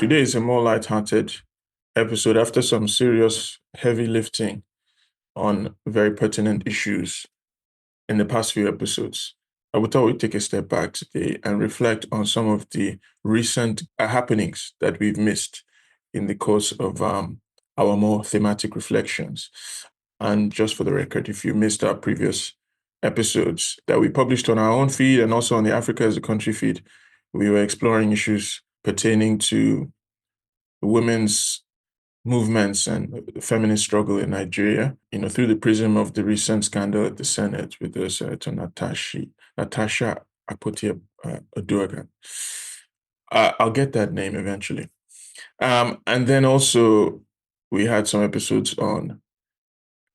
today is a more light-hearted episode after some serious heavy lifting on very pertinent issues in the past few episodes. I would thought we'd take a step back today and reflect on some of the recent happenings that we've missed in the course of our more thematic reflections. And just for the record, if you missed our previous episodes that we published on our own feed and also on the Africa as a Country feed, we were exploring issues pertaining to women's movements and feminist struggle in Nigeria, through the prism of the recent scandal at the Senate with the Senator Natasha Akpoti-Addo. I'll get that name eventually. And then also we had some episodes on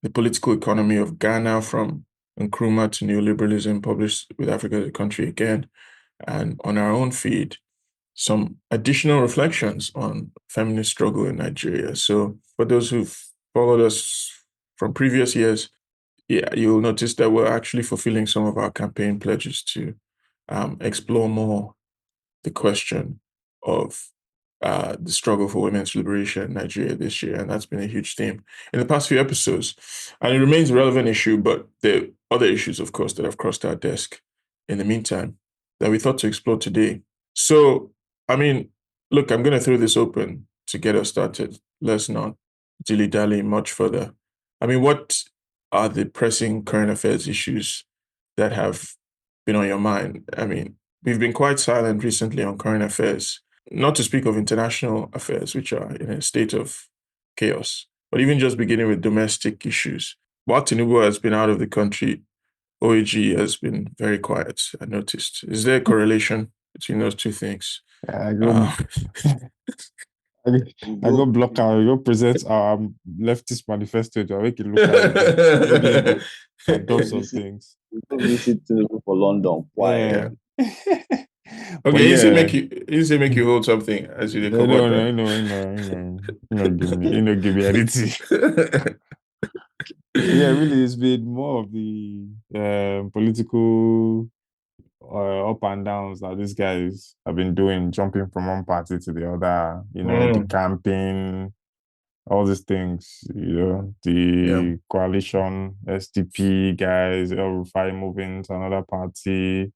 the political economy of Ghana from Nkrumah to neoliberalism, published with Africa as a Country again, and on our own feed, some additional reflections on feminist struggle in Nigeria. So for those who've followed us from previous years, you'll notice that we're actually fulfilling some of our campaign pledges to explore more the question of the struggle for women's liberation in Nigeria this year. And that's been a huge theme in the past few episodes. And it remains a relevant issue, but there are other issues, of course, that have crossed our desk in the meantime that we thought to explore today. So, look, I'm going to throw this open to get us started. Let's not dilly-dally much further. What are the pressing current affairs issues that have been on your mind? We've been quite silent recently on current affairs, not to speak of international affairs, which are in a state of chaos, but even just beginning with domestic issues. While Tinubu has been out of the country, OAG has been very quiet, I noticed. Is there a correlation between those two things? I go block out. I go present our leftist manifesto to make it look like I've done some things. We go visit Tinubu for London. Why? Yeah. Okay, you say make you hold something as you come out. No, give me anything. Yeah, really, it's been more of the political up and downs that these guys have been doing, jumping from one party to the other, the campaign, all these things, the coalition, SDP guys, El Rufai moving to another party,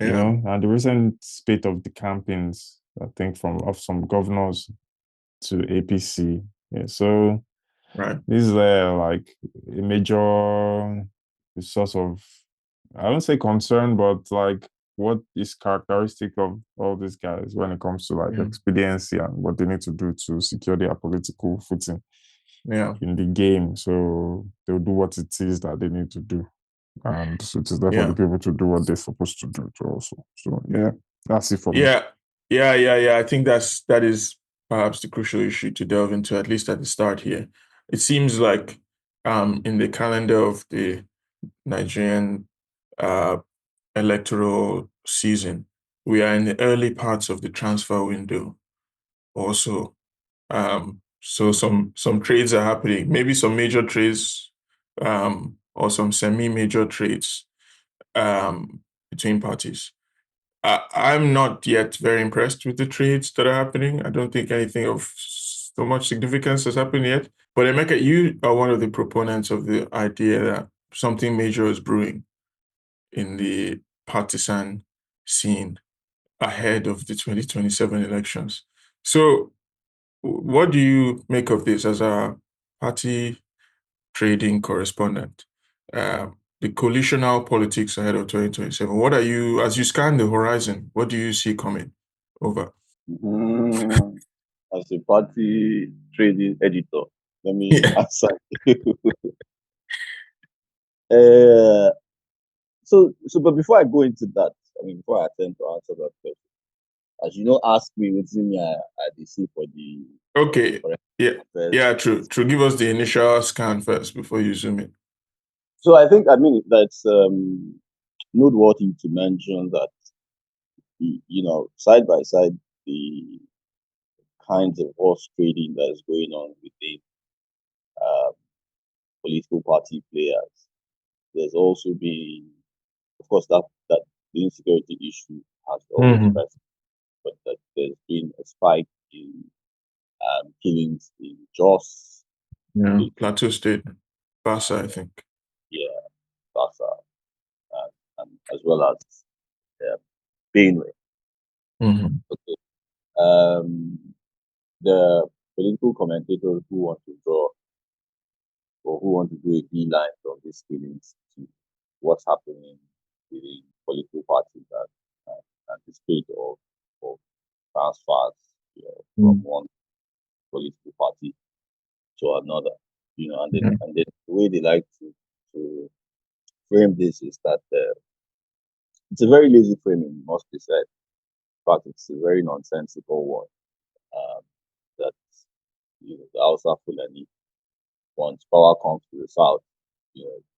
and the recent spate of the campaigns, I think, of some governors to APC. Yeah, so this is like a major source of, I don't say concern, but like what is characteristic of all these guys when it comes to like expediency and what they need to do to secure their political footing in the game. So they'll do what it is that they need to do. And so it is there for the people to do what they're supposed to do also. So that's it for me. Yeah. I think that is perhaps the crucial issue to delve into, at least at the start here. It seems like in the calendar of the Nigerian electoral season, we are in the early parts of the transfer window also. So some trades are happening, maybe some major trades or some semi-major trades between parties. I'm not yet very impressed with the trades that are happening. I don't think anything of so much significance has happened yet. But Emeka, you are one of the proponents of the idea that something major is brewing in the partisan scene ahead of the 2027 elections. So what do you make of this as a party trading correspondent? The coalitional politics ahead of 2027. What are you, as you scan the horizon, what do you see coming over? As a party trading editor, let me answer you. But before I go into that, before I attempt to answer that question, as you ask me what's in I see for the. Okay. Yeah, true. Give us the initial scan first before you zoom in. So I think that's noteworthy to mention that side by side the kinds of horse trading that is going on within political party players. There's also been, of course, that the insecurity issue has always present, but that there's been a spike in killings in Jos, Yeah, Plateau State, Basa, I think. yeah, Basa, and as well as Benue. Mm-hmm. Okay. The political commentators who want to draw or who want to do a beeline from these killings to what's happening within political parties and the state of transfers, from one political party to another, and then the way they like to frame this is that it's a very lazy framing, must be said. In fact, it's a very nonsensical one. Um, that the Hausa Fulani, once power comes to the south,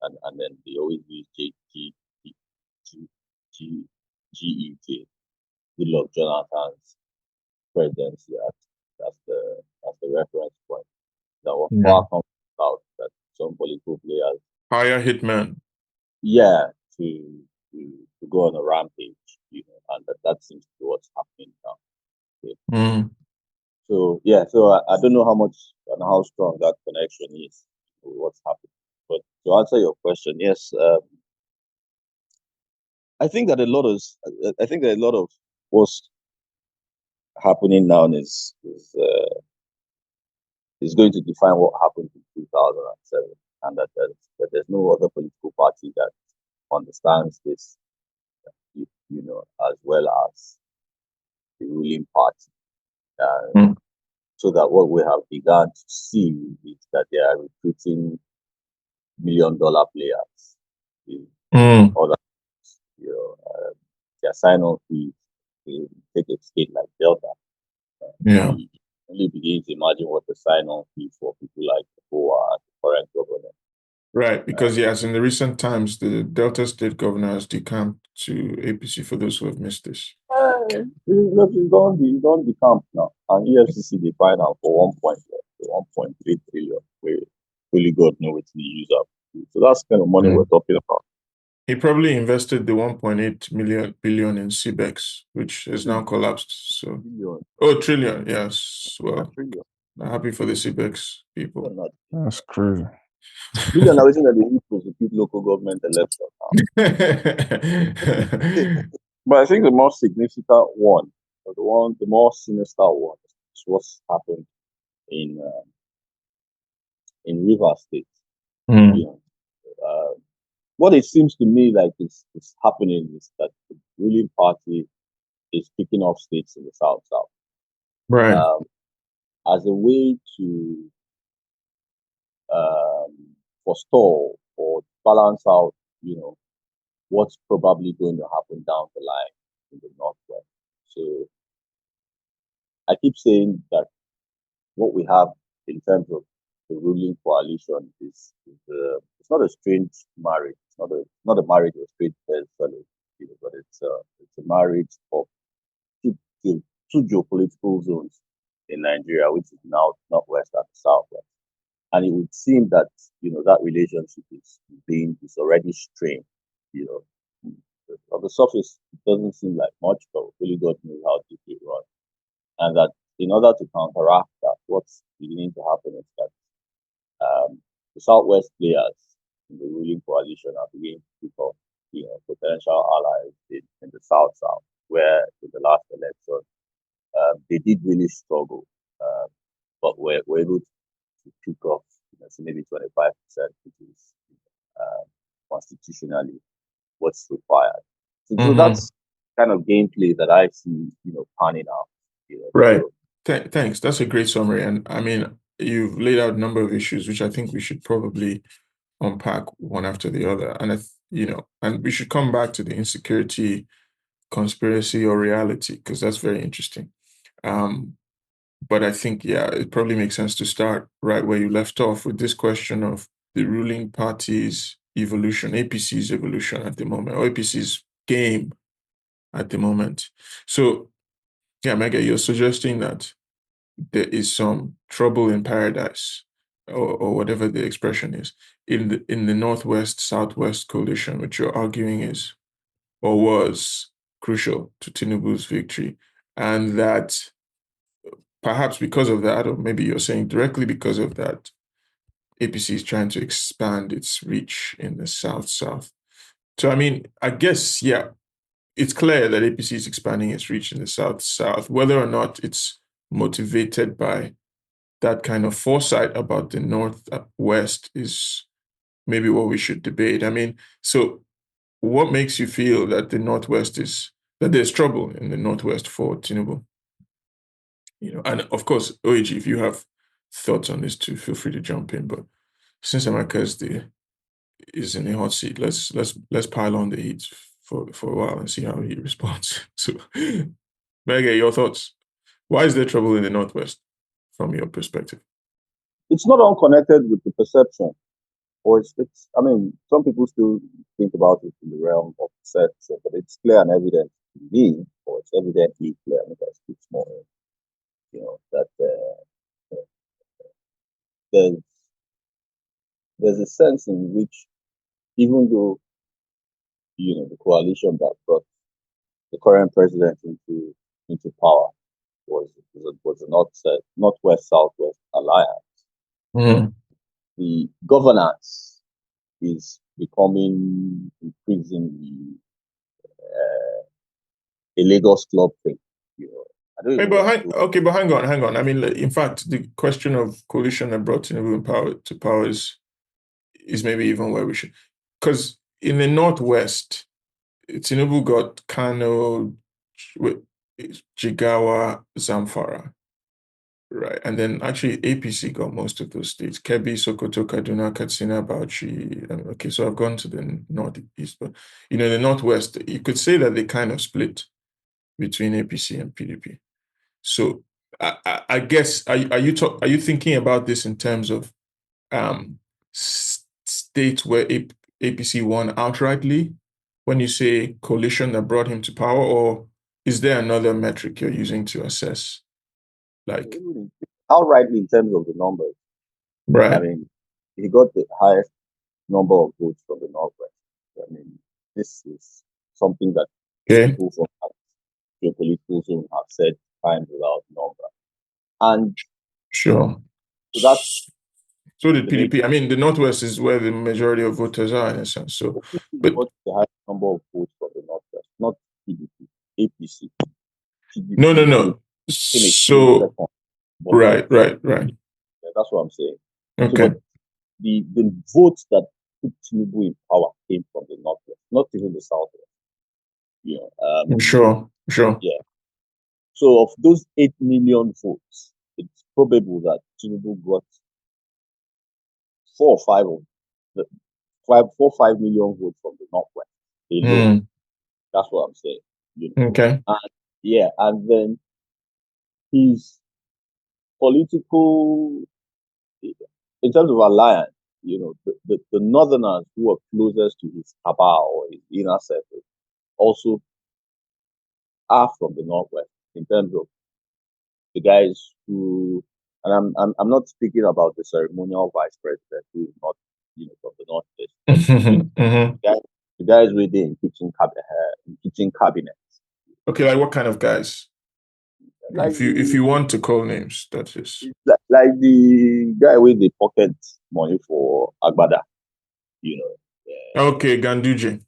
and then they always use G, G, GEJ, Goodluck Jonathan's presidency as the reference point. That when Yeah. power comes to the south, that some political players, Hire hitman. yeah, to to go on a rampage, and that seems to be what's happening now. Okay. Mm. So yeah, so I don't know how much and how strong that connection is with what's happening. But to answer your question, yes, I think that a lot of what's happening now is going to define what happened in 2007, and that there's no other political party that understands this, as well as the ruling party. Mm. So that what we have begun to see is that they are recruiting $1 million players in Mm. other, you know, uh, their sign-on fees. To take a state like Delta, Yeah. you only begin to imagine what the sign-on fee for people like who are the current government. Right, because yes, in the recent times, the Delta State governor has decamped to APC for those who have missed this. He's on the camp now, and EFCC they find out for 1.3 trillion. Where only God knows what to use up. So that's the kind of money we're talking about. He probably invested the 1.8 billion in CBEX, which has now collapsed. So, Billion, trillion, yes. Well, trillion. I'm happy for the CBEX people. Not That's crazy. billion. I was that they need to prosecute local government election now. But I think the most significant one, or the more sinister one, is what's happened in Rivers State. Mm. You know, uh, what it seems to me like is happening is that the ruling party is picking off states in the south Right. as a way to forestall or balance out, what's probably going to happen down the line in the northwest. So I keep saying that what we have in terms of the ruling coalition it's not a strange marriage. It's not a marriage of straight fellows, but it's a marriage of two, two geopolitical zones in Nigeria, which is now northwest and southwest. And it would seem that that relationship is already strained. You know, on the surface, it doesn't seem like much, but really God knows how deep it runs. And that in order to counteract that, what's beginning to happen is that the Southwest players in the ruling coalition are beginning to pick up, potential allies in the South, where in the last election they did really struggle, but were able to pick up, so maybe 25%, which is constitutionally what's required. So that's kind of gameplay that I see, panning out. Right. So, Thanks. That's a great summary. And I mean, you've laid out a number of issues, which I think we should probably unpack one after the other. And, and we should come back to the insecurity, conspiracy, or reality, because that's very interesting. But I think, yeah, it probably makes sense to start right where you left off with this question of the ruling party's evolution, APC's evolution at the moment, or APC's game at the moment. So, yeah, Mega, you're suggesting that there is some trouble in paradise, or whatever the expression is, in the Northwest Southwest coalition, which you're arguing is or was crucial to Tinubu's victory, and that perhaps because of that, or maybe you're saying directly because of that, APC is trying to expand its reach in the South-South. So, I mean, I guess, yeah, it's clear that APC is expanding its reach in the South-South. Whether or not it's motivated by that kind of foresight about the Northwest is maybe what we should debate. I mean, so what makes you feel that that there's trouble in the Northwest for Tinubu? And of course, OAG, if you have thoughts on this too, feel free to jump in. But since America is in a hot seat, let's pile on the heat for a while and see how he responds. So, may I get your thoughts? Why is there trouble in the Northwest from your perspective? It's not unconnected with the perception, or I mean, some people still think about it in the realm of perception, but it's clear and evident to me, or it's evidently clear, I mean, I speak more, that there's there's a sense in which, even though the coalition that brought the current president into power was a northwest southwest alliance, Mm. the governance is becoming increasingly a Lagos club thing. I don't even want to. But hang on. I mean, in fact, the question of coalition that brought Tinubu to power is maybe even where we should, because in the Northwest, Tinubu got Kano, Jigawa, Zamfara, right? And then actually APC got most of those states: Kebbi, Sokoto, Kaduna, Katsina, Bauchi. Okay, so I've gone to the Northeast, but the Northwest, you could say that they kind of split between APC and PDP. So I guess are you thinking about this in terms of states where APC won outrightly when you say coalition that brought him to power, or is there another metric you're using to assess? Like, outrightly in terms of the numbers. I right. mean, he got the highest number of votes from the Northwest. I mean, this is something that people from geopolitical zone have said time without number. And sure. So did PDP. I mean, the Northwest is where the majority of voters are in a sense. So, but what's the highest number of votes from the Northwest? Not PDP, APC. PDP no. So, right. That's what I'm saying. Okay. So, but the votes that put Tinubu in power came from the Northwest, not even the Southwest. Sure. Yeah. So of those 8 million votes, it's probable that Tinubu got 4 or 5 million votes from the Northwest alone. That's what I'm saying. Okay. And then his political, in terms of alliance, the Northerners who are closest to his cabal or his inner circle also are from the Northwest, in terms of the guys who, and I'm not speaking about the ceremonial vice president who is not from the Northwest, but the guys within kitchen cabinets. Okay, like what kind of guys? Like if you want to call names, that is like the guy with the pocket money for Agbada, Okay, Ganduje.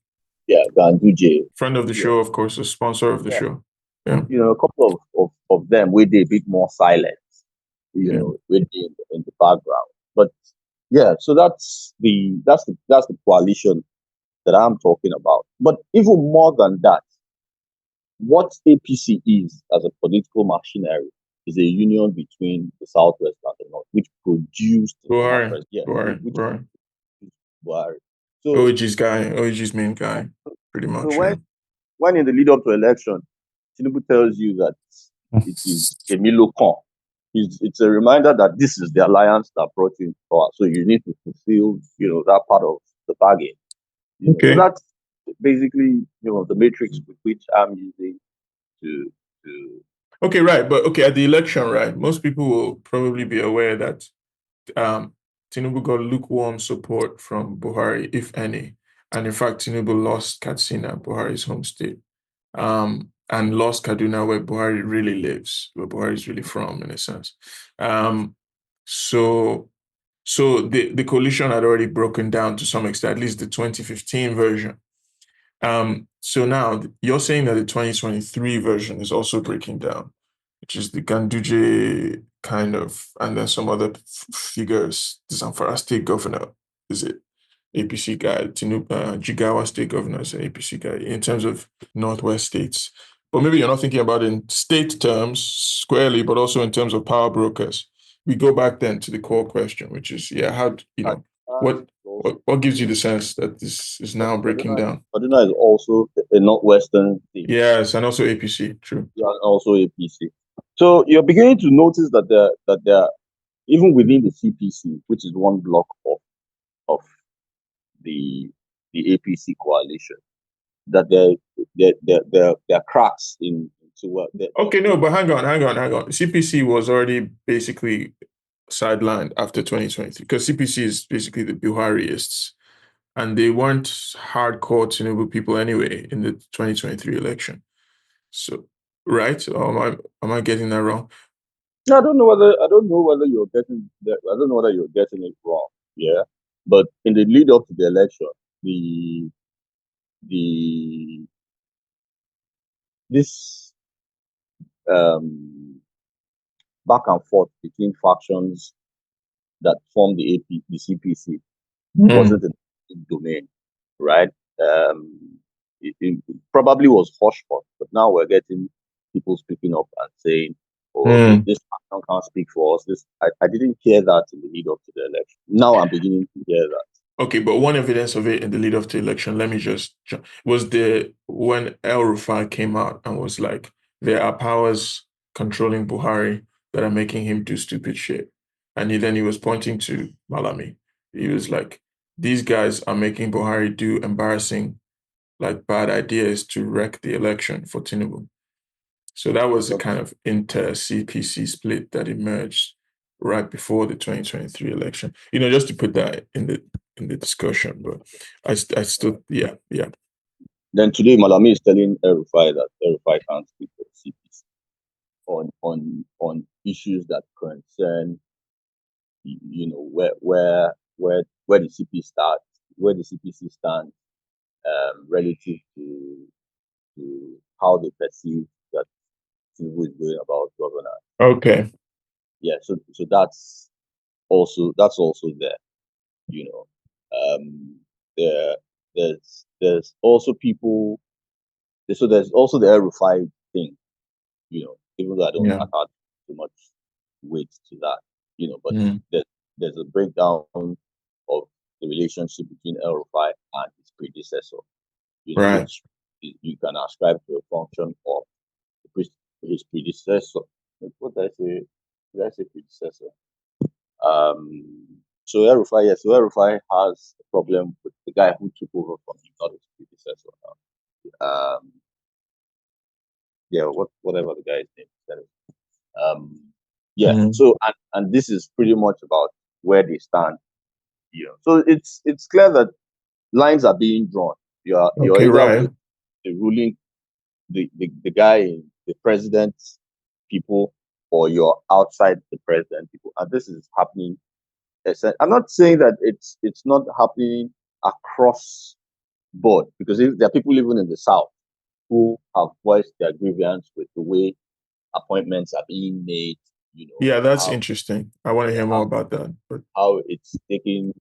Yeah, Ganduje. Friend of the show, of course, a sponsor of the show. Yeah. A couple of them with a bit more silent, with in the background. But yeah, so that's the coalition that I'm talking about. But even more than that, what APC is as a political machinery is a union between the Southwest and the North, which produced Buhari. Buhari. So OAG's main guy, pretty much. So when in the lead up to election, Tinubu tells you that it is a Milocon, it's a reminder that this is the alliance that brought you into power. So you need to fulfill, that part of the bargain. So that's basically, the matrix with which I'm using to. Okay, right. But okay, at the election, right, most people will probably be aware that Tinubu got lukewarm support from Buhari, if any. And in fact, Tinubu lost Katsina, Buhari's home state. and lost Kaduna, where Buhari really lives, where Buhari is really from, in a sense. So the coalition had already broken down to some extent, at least the 2015 version. So now you're saying that the 2023 version is also breaking down, which is the Ganduje kind of, and then some other figures. The Zamfara state governor, is it APC guy? Jigawa state governor is an APC guy in terms of Northwest states. But maybe you're not thinking about it in state terms squarely, but also in terms of power brokers. We go back then to the core question, which is, how, what gives you the sense that this is now breaking down? Kaduna is also a northwestern state. Yes, and also APC, true. Yeah, also APC. So you're beginning to notice that there even within the CPC, which is one block of the APC coalition, that there are cracks in. Okay, no, but hang on. CPC was already basically sidelined after 2023 because CPC is basically the Buhariists, and they weren't hardcore Tinubu people anyway in the 2023 election. So, right? Or am I getting that wrong? I don't know whether you're getting that. I don't know whether you're getting it wrong. Yeah, but in the lead up to the election, this back and forth between factions that form the CPC wasn't a domain, right? It probably was hush hush, but now we're getting people speaking up and saying, "Oh, okay, this faction can't speak for us." I didn't hear that in the lead up to the election. Now I'm beginning to hear that. Okay, but one evidence of it in the lead up to the election, let me just was when El Rufai came out and was like, there are powers controlling Buhari that are making him do stupid shit. And then he was pointing to Malami. He was like, these guys are making Buhari do embarrassing, like bad ideas to wreck the election for Tinubu. So that was a kind of inter-CPC split that emerged right before the 2023 election. Just to put that in the discussion, but I still, yeah. Then today, Malami is telling El Rufai that El Rufai can't speak for the CPC on issues that concern, where the CPC starts, where the CPC stands, relative to how they perceive that Tinubu is going about governance. Okay. Yeah, so that's also there. There's also people. So there's also the El Rufai thing. Even though I don't add too much weight to that. But there's a breakdown of the relationship between El Rufai and his predecessor. Right. Which you can ascribe to a function of his predecessor. What did I say? Did I say predecessor? So El Rufai has a problem with the guy who took over from him, not his predecessor now. Whatever the guy's name is. So and this is pretty much about where they stand. So it's clear that lines are being drawn. You're either right. with the ruling, the guy, the president's people, or you're outside the president people, and this is happening. I'm not saying that it's not happening across board, because there are people living in the south who have voiced their grievance with the way appointments are being made. Yeah, that's interesting. I want to hear more about that. But how it's taking,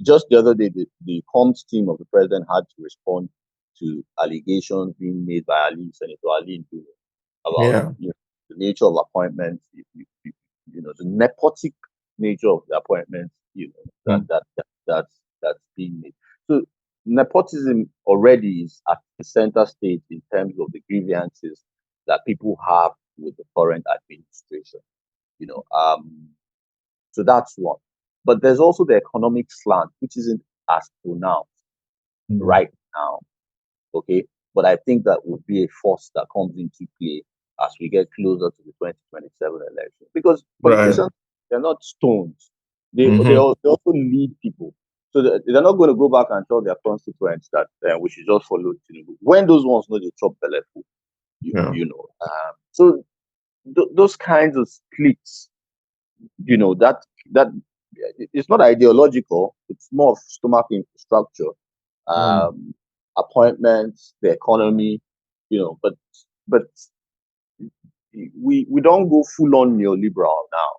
just the other day, the comms team of the president had to respond to allegations being made by Senator Ali about the nature of appointments, the nepotic nature of the appointments, that's being made. So nepotism already is at the center stage in terms of the grievances that people have with the current administration. So that's one. But there's also the economic slant, which isn't as pronounced right now. Okay. But I think that would be a force that comes into play as we get closer to the 2027 election. Because politicians, they're not stones. They also need people. So they're not going to go back and tell their constituents that we should just follow Tinubu. When those ones know they chop belly food, Yeah. So those kinds of splits, that it's not ideological. It's more of stomach infrastructure, appointments, the economy, but we don't go full on neoliberal now,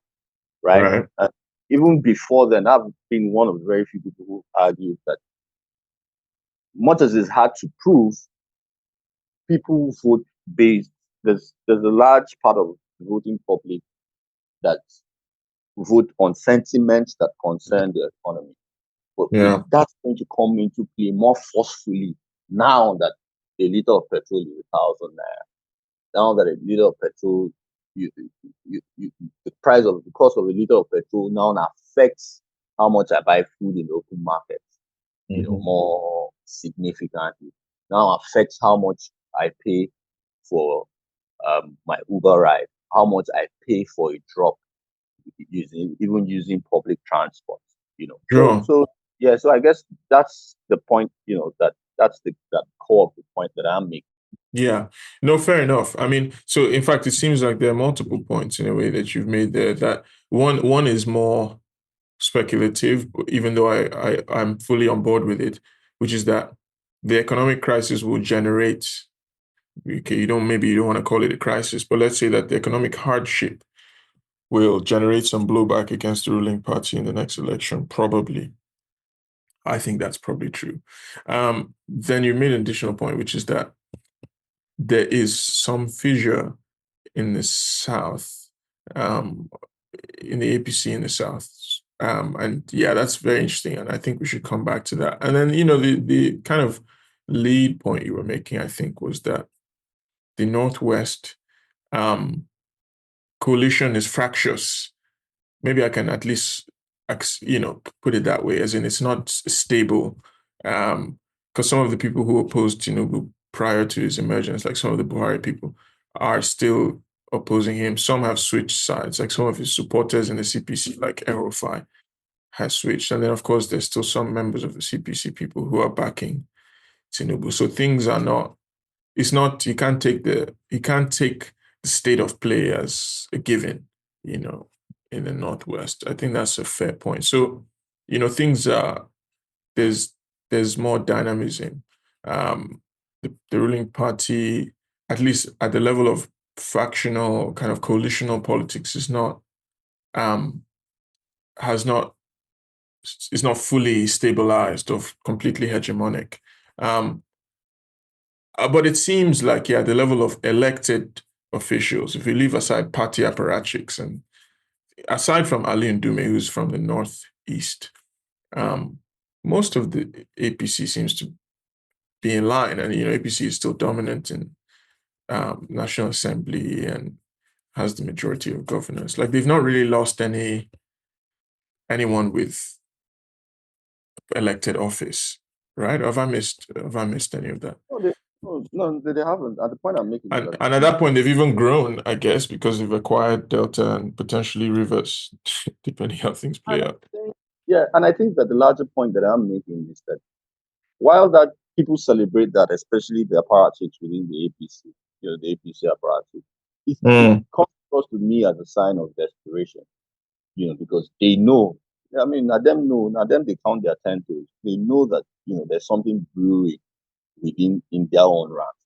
right? Right. Even before then, I've been one of the very few people who argue that much as it's hard to prove, people vote based. There's a large part of the voting public that vote on sentiments that concern the economy. But if Yeah. that's going to come into play more forcefully now that a liter of petrol is 1,000 naira, now that a liter of petrol, the cost of a liter of petrol now affects how much I buy food in the open market, more significantly. Now affects how much I pay for my Uber ride, how much I pay for a drop using public transport. Sure. So I guess that's the point. That's that core of the point that I'm making. Yeah. No, fair enough. I mean, so in fact, it seems like there are multiple points in a way that you've made there. That one is more speculative, even though I'm fully on board with it, which is that the economic crisis will generate. Okay, you don't want to call it a crisis, but let's say that the economic hardship will generate some blowback against the ruling party in the next election. Probably, I think that's probably true. Then you made an additional point, which is that there is some fissure in the South, um, in the APC in the South. And yeah, that's very interesting. And I think we should come back to that. And then, the kind of lead point you were making, I think, was that the Northwest coalition is fractious. Maybe I can at least, put it that way, as in it's not stable. Because some of the people who opposed Tinubu prior to his emergence, like some of the Buhari people, are still opposing him. Some have switched sides, like some of his supporters in the CPC, like El-Rufai, has switched. And then, of course, there's still some members of the CPC people who are backing Tinubu. So things are not, it's not, you can't take the state of play as a given, in the Northwest. I think that's a fair point. So, things are, there's more dynamism. The ruling party, at least at the level of factional kind of coalitional politics, is not has not is not fully stabilized or completely hegemonic. But it seems like, yeah, the level of elected officials, if you leave aside party apparatchiks and aside from Ali Ndume, who's from the Northeast, most of the APC seems to be in line. And, APC is still dominant in National Assembly and has the majority of governors. Like, they've not really lost anyone with elected office, right? Or have I missed any of that? They haven't. At the point I'm making, And at that point, they've even grown, I guess, because they've acquired Delta and potentially Rivers, depending how things play out. And I think that the larger point that I'm making is that while that people celebrate that, especially the apparatchiks within the APC, the APC apparatchik, it comes across to me as a sign of desperation, because they know. I mean, now them they count their 10 toes. They know that there's something brewing within their own ranks.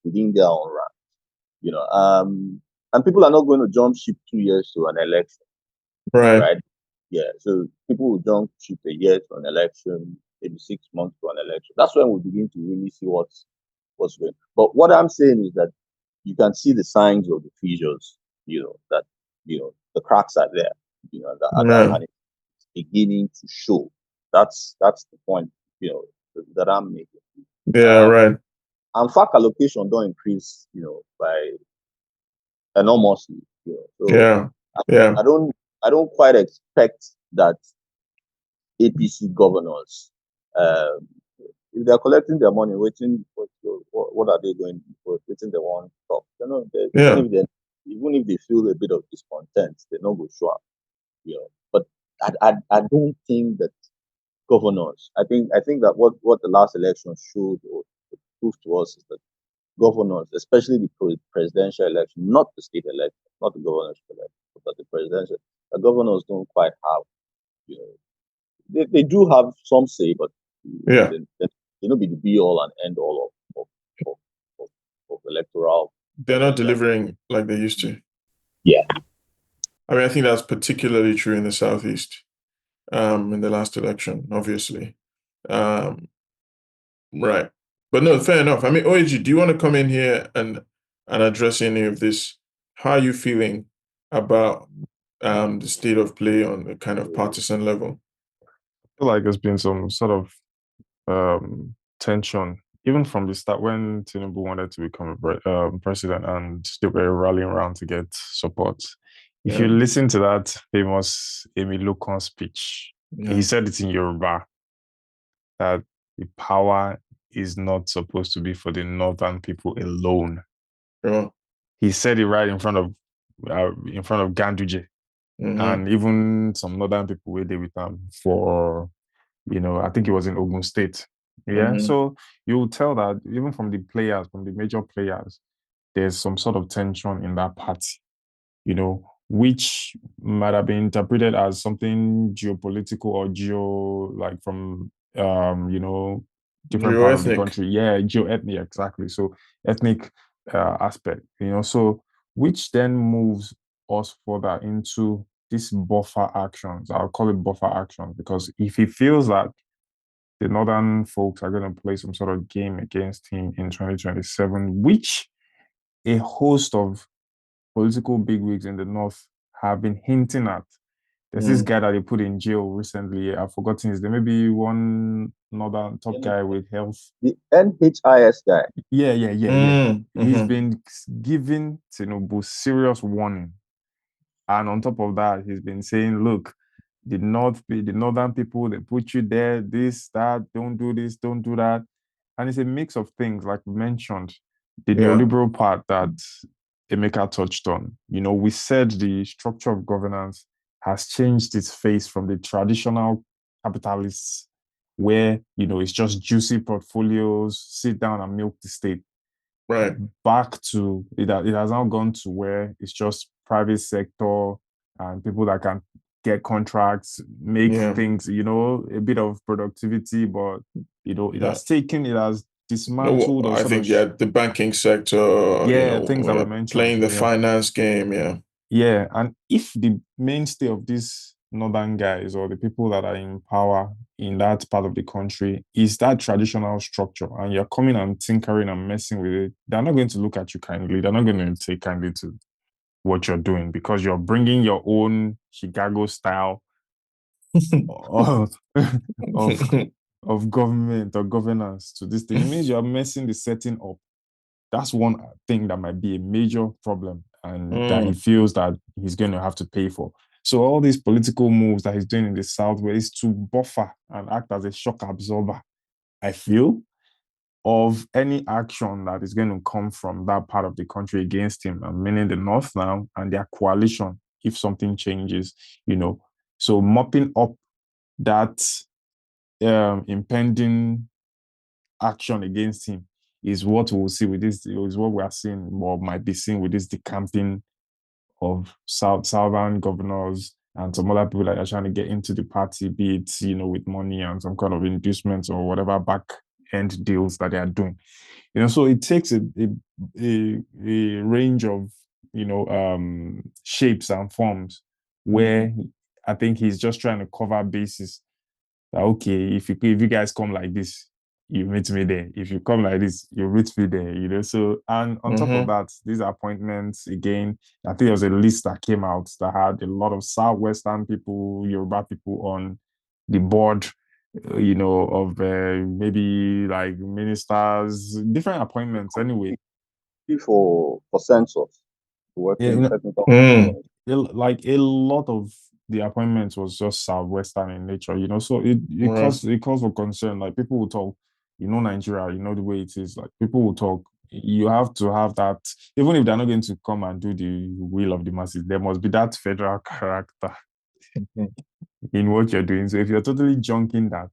And people are not going to jump ship 2 years to an election, right? Yeah, so people will jump ship a year to an election, maybe 6 months to an election. That's when we begin to really see what's going. But what I'm saying is that you can see the signs of the fissures, that the cracks are there, and it's beginning to show. That's the point, that I'm making. Yeah, right. And fact allocation don't increase, by enormously. So yeah. I don't quite expect that APC governors, if they're collecting their money, what are they going for? Waiting they want to talk. Even if they feel a bit of discontent, they're not going to show up. But I don't think that governors. I think that what the last election showed or proved to us is that governors, especially the presidential election, not the state election, not the governorship election, but the presidential, the governors don't quite have, you know, they do have some say, but Yeah, they don't be the be all and end all of, of, of electoral they're not agenda. delivering like they used to. Yeah. I mean, I think that's particularly true in the Southeast, in the last election, obviously. Um, right. But no, fair enough. I mean, OAG, do you want to come in here and address any of this? How are you feeling about the state of play on the kind of partisan level? I feel like there's been some sort of tension, even from the start when Tinubu wanted to become president and they were rallying around to get support. If you Yeah, listen to that famous Amy Lokon speech, he yeah, said it in Yoruba that the power is not supposed to be for the northern people alone. sure. He said it right in front of Ganduje Mm-hmm, and even some northern people were there with him for, I think it was in Ogun State. Yeah. mm-hmm. So you'll tell that even from the players, from the major players, there's some sort of tension in that party, which might have been interpreted as something geopolitical or like from different part of the Geo-ethnic. country. Yeah, geo-ethnic, exactly. So ethnic aspect, so which then moves us further into these buffer actions. I'll call it buffer actions because if he feels that the northern folks are going to play some sort of game against him in 2027, which a host of political bigwigs in the north have been hinting at. There's this Mm, guy that they put in jail recently. I've forgotten his name. Maybe one northern top guy with health. The NHIS guy. Yeah. He's mm-hmm. been giving Tinubu serious warning. And on top of that, he's been saying, look, the northern people, they put you there, this, that, don't do this, don't do that. And it's a mix of things, like we mentioned, the Yeah, neoliberal part that Emeka touched on. We said the structure of governance has changed its face from the traditional capitalists, where, it's just juicy portfolios, sit down and milk the state, right. back to it has now gone to where it's just private sector and people that can get contracts, make Yeah, things, a bit of productivity, but yeah. it has No, dismantled or I sort of think yeah, the banking sector, yeah, things that we mentioned. playing the finance game. Yeah, Yeah, and if the mainstay of these northern guys or the people that are in power in that part of the country is that traditional structure, and you're coming and tinkering and messing with it, they're not going to look at you kindly. They're not going to take kindly to what you're doing because you're bringing your own Chicago style of of, of government or governance to this thing. It means you're messing the setting up. That's one thing that might be a major problem and that he mm, feels that he's going to have to pay for. So all these political moves that he's doing in the South is to buffer and act as a shock absorber, I feel, of any action that is going to come from that part of the country against him, and meaning the North now and their coalition, if something changes, you know. So mopping up that impending action against him is what we'll see with this, is what we are seeing or might be seeing with this decamping of southern governors and some other people that are trying to get into the party, be it, with money and some kind of inducements or whatever back end deals that they are doing. So it takes a range of, shapes and forms where I think he's just trying to cover bases. That, okay, if you guys come like this, you meet me there. If you come like this, you meet me there. So, and on top of mm-hmm. that, these appointments again, I think there was a list that came out that had a lot of Southwestern people, Yoruba people on the board, of maybe like ministers, different appointments anyway. For census, Yeah, working technical. Mm, like a lot of the appointments was just southwestern in nature, so it right. caused for concern. Like people will talk, Nigeria, the way it is, like people will talk. You have to have that, even if they're not going to come and do the will of the masses, there must be that federal character. in what you're doing. So if you're totally junking that,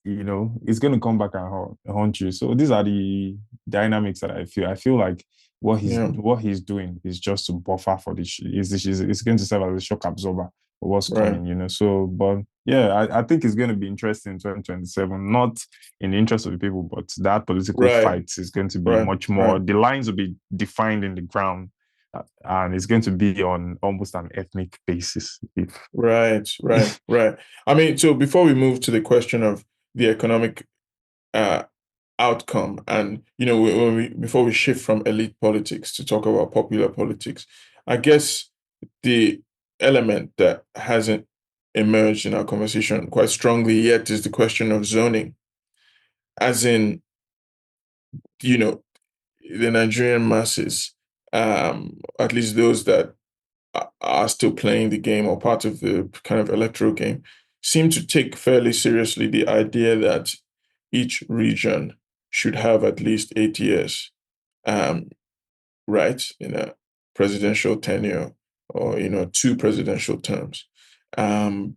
it's going to come back and haunt you. So these are the dynamics that I feel. I feel like what he's doing is just to buffer for this. It's going to serve as a shock absorber for what's Right. coming. So, but yeah, I think it's going to be interesting in 2027. Not in the interest of the people, but that political Right. fight is going to be Right. much more. Right. The lines will be defined in the ground, and it's going to be on almost an ethnic basis. Right. I mean, so before we move to the question of the economic uh, outcome, and before we shift from elite politics to talk about popular politics, I guess the element that hasn't emerged in our conversation quite strongly yet is the question of zoning, as in, you know, the Nigerian masses, at least those that are still playing the game or part of the kind of electoral game, seem to take fairly seriously the idea that each region should have at least 8 years, um, right, in a presidential tenure, or two presidential terms,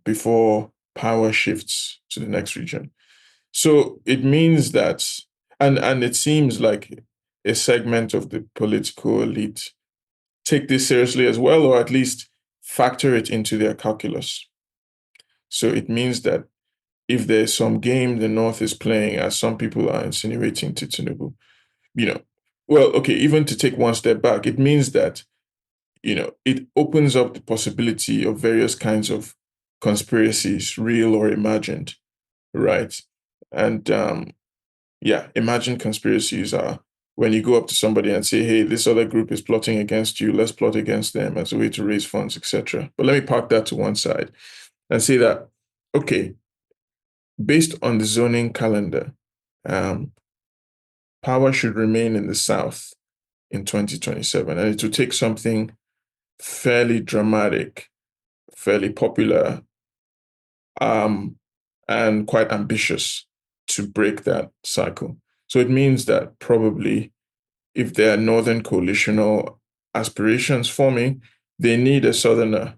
before power shifts to the next region. So it means that, and it seems like a segment of the political elite take this seriously as well, or at least factor it into their calculus. So it means that if there's some game the North is playing, as some people are insinuating to Tinubu, you know, well, okay, even to take one step back, it means that, it opens up the possibility of various kinds of conspiracies, real or imagined, right? And yeah, imagined conspiracies are when you go up to somebody and say, hey, this other group is plotting against you, let's plot against them as a way to raise funds, etc. But let me park that to one side and say that, okay, based on the zoning calendar, um, power should remain in the South in 2027. And it will take something fairly dramatic, fairly popular, um, and quite ambitious to break that cycle. So it means that probably if there are Northern coalitional aspirations forming, they need a Southerner.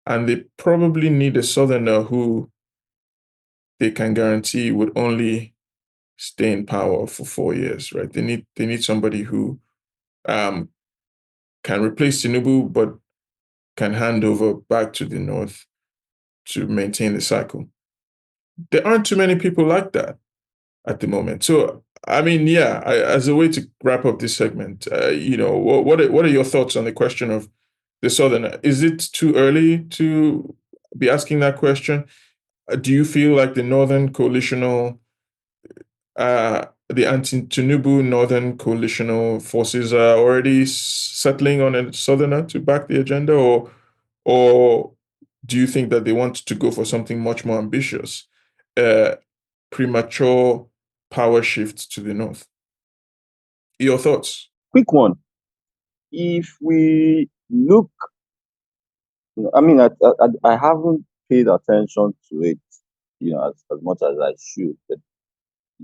And they probably need a Southerner who they can guarantee would only stay in power for 4 years, right? They need somebody who um, can replace Tinubu, but can hand over back to the North to maintain the cycle. There aren't too many people like that at the moment. So, I mean, yeah, as a way to wrap up this segment, what are your thoughts on the question of the Southerner? Is it too early to be asking that question? Do you feel like the Northern coalitional, the anti-Tinubu Northern coalitional forces are already settling on a Southerner to back the agenda, or do you think that they want to go for something much more ambitious, premature power shift to the North? Your thoughts? Quick one. If we look, I mean, I haven't paid attention to it, as much as I should. But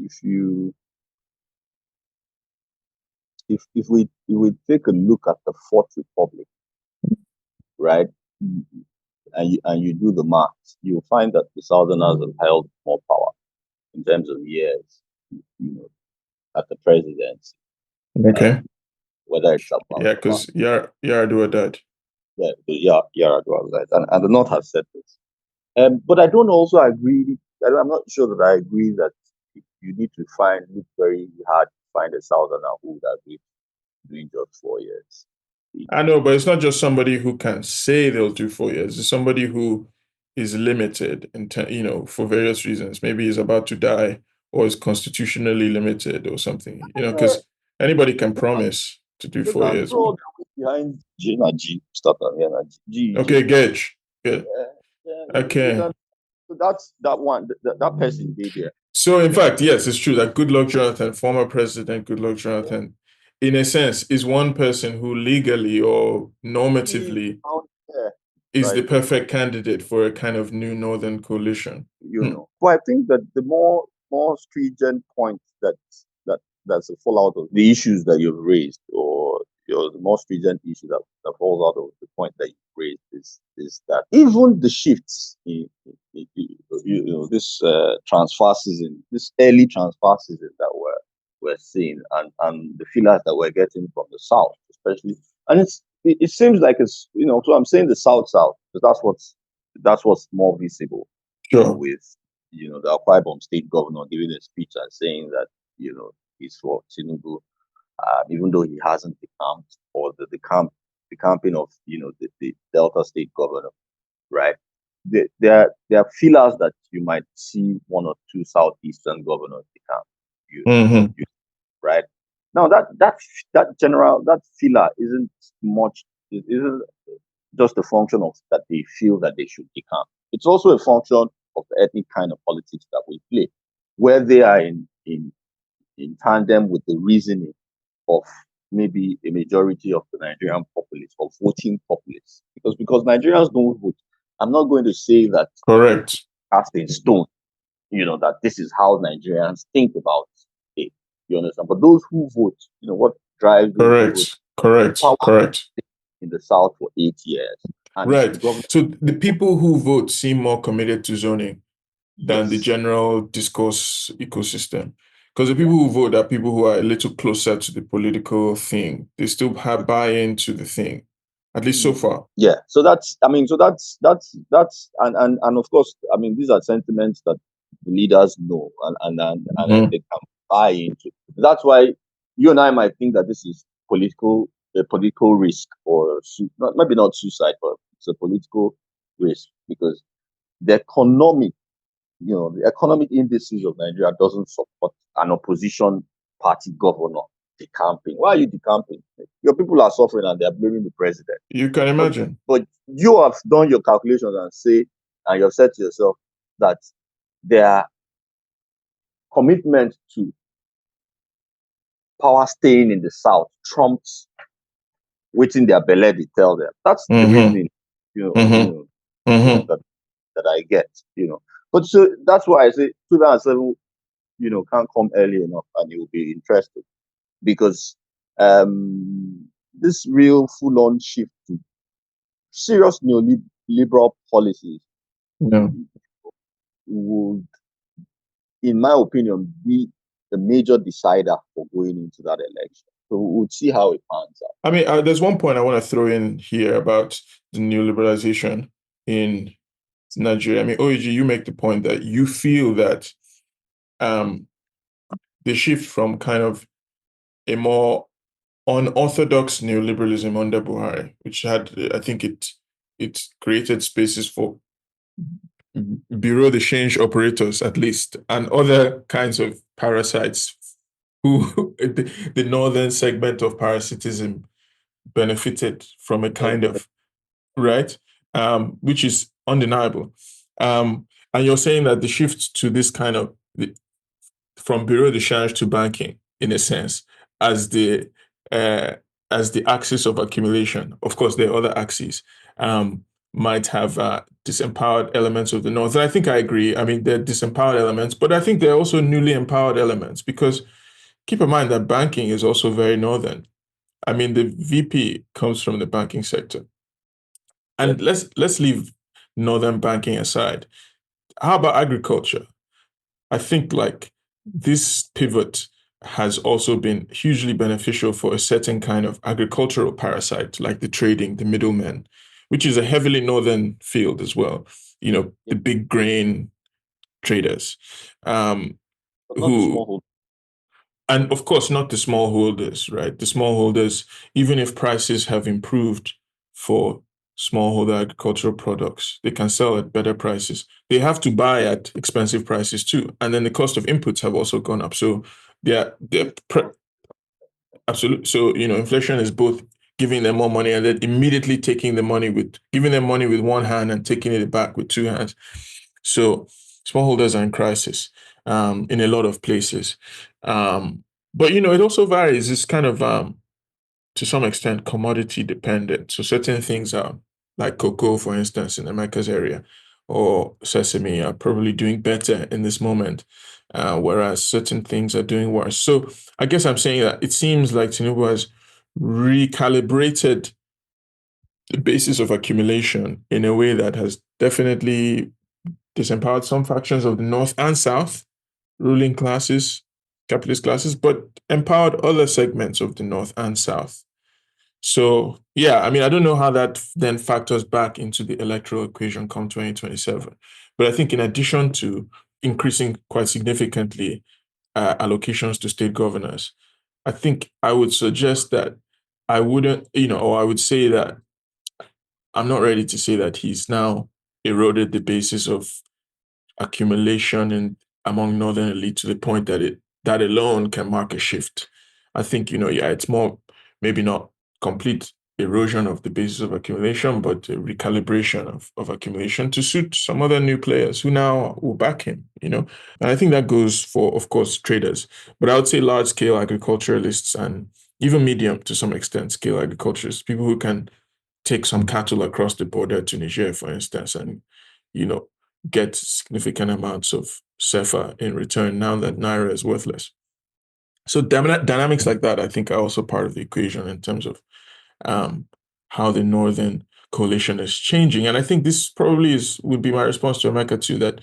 if you, if we take a look at the Fourth Republic, right, and you do the math, you'll find that the Southerners have held more power in terms of years, at the presidency, Okay. whether it's about Yeah, because Yaradua died. Yaradua, right, and the North has said this. But I don't also agree. I'm not sure that I agree that you need to look very hard to find a Southerner who would agree to doing just 4 years. I know, but it's not just somebody who can say they'll do 4 years. It's somebody who is limited for various reasons. Maybe he's about to die, or is constitutionally limited or something. Because anybody can promise to do They 4 years. throw behind G, start here, G. Okay, Gage. Good. Yeah, Okay. so that's that one. That person did there. So, in fact, yes, it's true that Goodluck Jonathan, former President Goodluck Jonathan, in a sense, is one person who legally or normatively is the Right. perfect candidate for a kind of new Northern coalition. But I think that the more stringent point that's a fallout of the issues that you've raised, or the most recent issue that falls out of the point that you raised is that even the shifts in this transfer season, this early transfer season that we're seeing, and the feelers that we're getting from the south, especially, and it seems like it's so I'm saying the south because that's what's more visible, Sure. with the Akwa Ibom state governor giving a speech and saying that he's for Tinubu, even though he hasn't decamped, or the campaign of the Delta state governor, right? There are feelers that you might see one or two southeastern governors decamp, Mm-hmm. right? Now that feeler isn't much. It isn't just a function of that they feel that they should decamp. It's also a function of the ethnic kind of politics that we play, where they are in tandem with the reasoning of maybe a majority of the Nigerian populace, or voting populace. Because Nigerians don't vote. I'm not going to say that Correct. cast in stone, that this is how Nigerians think about it. You understand? But those who vote, what drives those who vote? Correct. In the South for 8 years. And Right. the government, So the people who vote seem more committed to zoning than the yes. general discourse ecosystem. Because the people who vote are people who are a little closer to the political thing. They still have buy into the thing, at least so far. Yeah. So that's and of course, these are sentiments that the leaders know and they can buy into. That's why you and I might think that this is a political risk, or maybe not suicide, but it's a political risk, because the economic indices of Nigeria doesn't support an opposition party governor decamping. Why are you decamping? Your people are suffering and they're blaming the president. You can imagine. But you have done your calculations and you've said to yourself that their commitment to power staying in the South trumps waiting their belly they tell them. That's the reasoning, that I get, But so that's why I say 2007, can't come early enough, and it will be interesting, because this real full-on shift to serious neoliberal policies would, in my opinion, be the major decider for going into that election. So we'll see how it pans out. There's one point I want to throw in here about the neoliberalization in Nigeria. OEG, you make the point that you feel that the shift from kind of a more unorthodox neoliberalism under Buhari, which had, I think it created spaces for bureau de change operators, at least, and other kinds of parasites who the northern segment of parasitism benefited from a kind of, right, which is undeniable. And you're saying that the shift to this kind of, from bureau de change to banking, in a sense, as the axis of accumulation. Of course, there are other axes. Might have disempowered elements of the North. And I think I agree. There are disempowered elements, but I think there are also newly empowered elements, because keep in mind that banking is also very Northern. The VP comes from the banking sector. And let's leave Northern banking aside. How about agriculture? I think this pivot has also been hugely beneficial for a certain kind of agricultural parasite, like the trading, the middlemen, which is a heavily northern field as well. The big grain traders, who, and of course, not the smallholders, right? The smallholders, even if prices have improved for smallholder agricultural products, they can sell at better prices. They have to buy at expensive prices too. And then the cost of inputs have also gone up. So absolutely. So, inflation is both giving them more money and then immediately giving them money with one hand and taking it back with two hands. So smallholders are in crisis in a lot of places. But, it also varies. It's kind of, to some extent, commodity dependent. So certain things are, like cocoa, for instance, in America's area, or sesame, are probably doing better in this moment, whereas certain things are doing worse. So I guess I'm saying that it seems like Tinubu has recalibrated the basis of accumulation in a way that has definitely disempowered some factions of the North and South, ruling classes, capitalist classes, but empowered other segments of the North and South. So, yeah, I mean, I don't know how that then factors back into the electoral equation come 2027. But I think in addition to increasing quite significantly allocations to state governors, I think I would suggest that I wouldn't, or I would say that I'm not ready to say that he's now eroded the basis of accumulation and among northern elite to the point that that alone can mark a shift. I think, yeah, it's more maybe not complete erosion of the basis of accumulation, but a recalibration of accumulation to suit some other new players who now will back him. And I think that goes for, of course, traders. But I would say large scale agriculturalists and even medium to some extent scale agriculturists, people who can take some cattle across the border to Niger, for instance, and you know get significant amounts of CFA in return now that Naira is worthless. So dynamics like that, I think, are also part of the equation in terms of how the Northern coalition is changing. And I think this probably would be my response to America too, that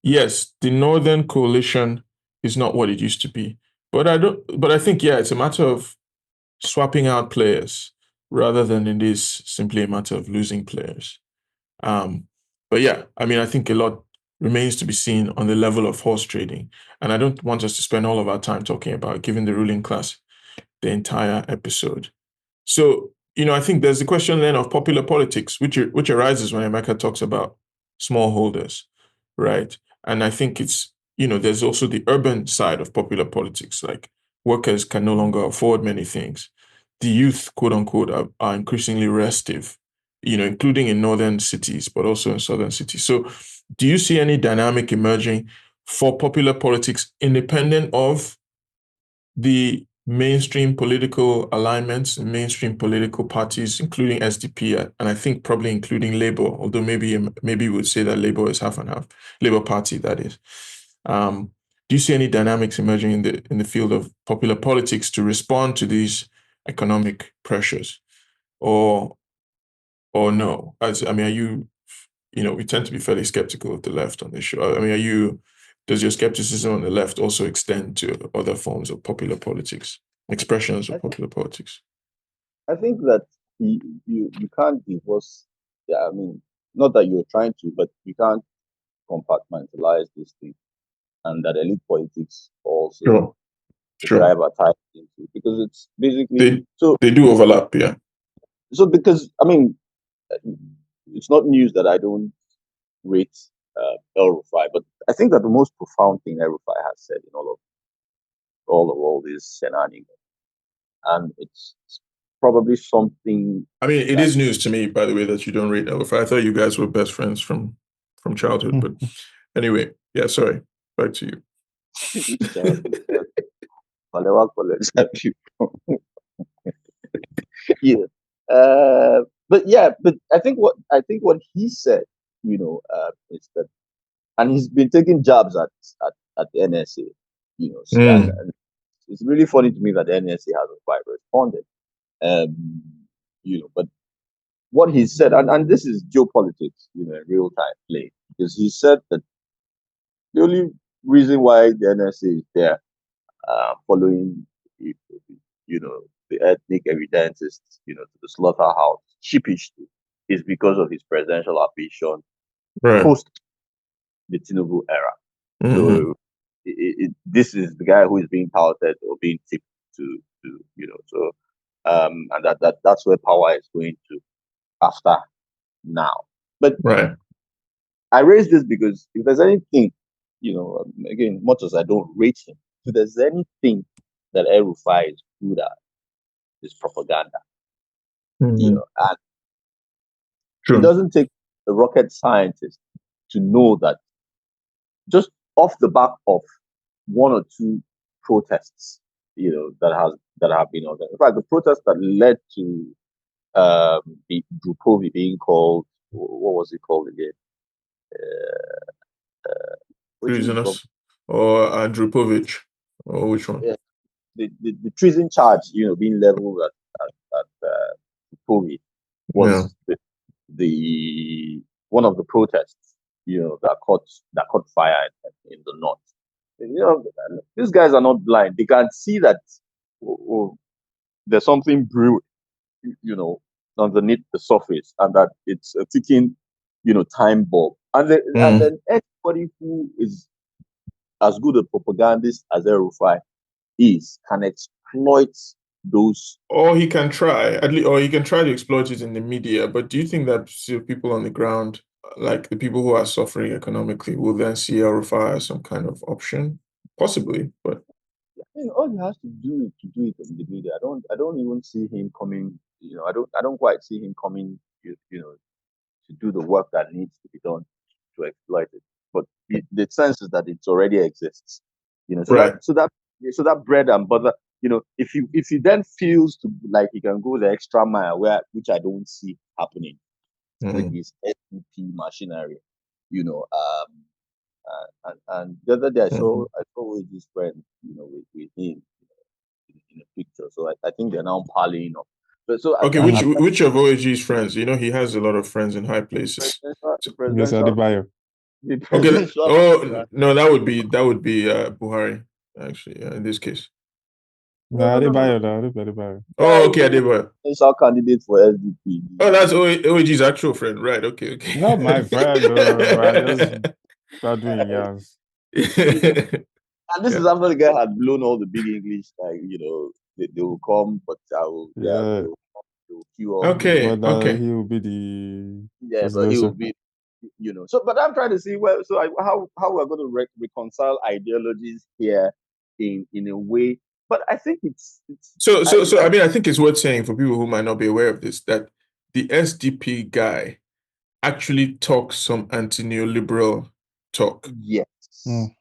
yes, the Northern coalition is not what it used to be. But I think, yeah, it's a matter of swapping out players rather than it is simply a matter of losing players. But yeah, I mean, I think a lot remains to be seen on the level of horse trading. And I don't want us to spend all of our time talking about giving the ruling class the entire episode. So, I think there's the question then of popular politics, which arises when Emeka talks about smallholders, right? And I think there's also the urban side of popular politics, like workers can no longer afford many things. The youth, quote unquote, are increasingly restive, including in northern cities, but also in southern cities. So do you see any dynamic emerging for popular politics independent of the mainstream political alignments and mainstream political parties, including SDP, and I think probably including Labour, although maybe we would say that Labour is half and half, Labour Party, that is. Do you see any dynamics emerging in the field of popular politics to respond to these economic pressures, or no? I mean, are you? We tend to be fairly skeptical of the left on this show. I mean, does your skepticism on the left also extend to other forms of popular politics, expressions of popular politics? I think that you can't divorce. Yeah, I mean, not that you're trying to, but you can't compartmentalize this thing, and that elite politics also Sure. drive our time into, because it's basically they do overlap, yeah. So because I mean, it's not news that I don't rate El-Rufai, but I think that the most profound thing El-Rufai has said in all this shenanigans, and it's probably something. I mean, it is news to me, by the way, that you don't rate El-Rufai. I thought you guys were best friends from childhood, but anyway, yeah. Sorry, back to you. Which childhood? Yeah. But yeah, but I think what he said, is that, and he's been taking jabs at the NSA, and it's really funny to me that the NSA hasn't quite responded. But what he said, and this is geopolitics, real time play, because he said that the only reason why the NSA is there, following, the ethnic evidences, to the slaughterhouse sheepishly, is because of his presidential ambition post the Tinubu era. So this is the guy who is being touted or being tipped to so and that's where power is going to after now. But I raise this because if there's anything, again, much as I don't rate him, if there's anything that El-Rufai is good at, is propaganda. And it doesn't take a rocket scientist to know that just off the back of one or two protests, that have been organized. In fact, the protest that led to the Drupovi being called, what was it called again? Prisoners or Andrupovich, or which one? Yeah, the treason charge, being leveled at COVID Yeah. was the one of the protests, that caught fire in the north. These guys are not blind; they can see that there's something brewing, you know, underneath the surface, and that it's a ticking, time bomb. And then anybody who is as good a propagandist as Erufai can exploit those. Or he can try, at least, or he can try to exploit it in the media. But do you think that people on the ground, like the people who are suffering economically, will then see El Rufai as some kind of option? Possibly, but All he has to do is to do it in the media. I don't even see him coming. I don't quite see him coming. To do the work that needs to be done to exploit it. But the sense is that it already exists. So right. that bread and butter. If he then feels to like he can go the extra mile, which I don't see happening with his SDP machinery. And the other day I saw with his friend, with him, in a picture. So I think they're now parlaying up. So Okay, I which of OAG's friends? He has a lot of friends in high places. the Yes, presidential, Adebayo. the Okay. presidential. Oh no, that would be Buhari actually. In this case. No, No, no, no, no, no. Adebayo, no, Adebayo. Oh, Yeah, okay, Adeba. presidential candidate for SDP. Oh, that's OAG's actual friend, right? Okay, Not my friend, though. I just okay. start doing yams. And this Yeah. is after the guy had blown all the big English, like, they will come, but Yeah, they will queue up, Okay. but Okay. he will be the yeah, but he will presidential. be, So, but I'm trying to see how we're going to reconcile ideologies here in a way. But I think it's So I mean, I think it's worth saying for people who might not be aware of this that the SDP guy actually talks some anti-neoliberal talk, yes, Mm.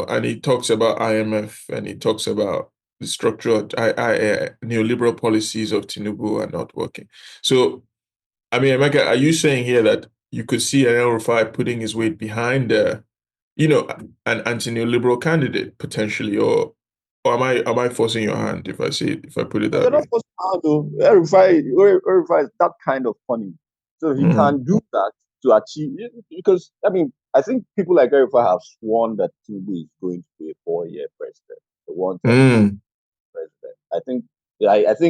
and he talks about IMF and he talks about the structural neoliberal policies of Tinubu are not working. So, I mean, Emeka, are you saying here that you could see an El-Rufai putting his weight behind, an anti-neoliberal candidate potentially, or am I forcing your hand if I put it you're that not way? supposed to handle Erifai is that kind of funny, so he Mm, can do that to achieve. Because I mean, I think people like Erifai have sworn that Tinubu is going to be a 4-year president. They want him to be mm, president. I think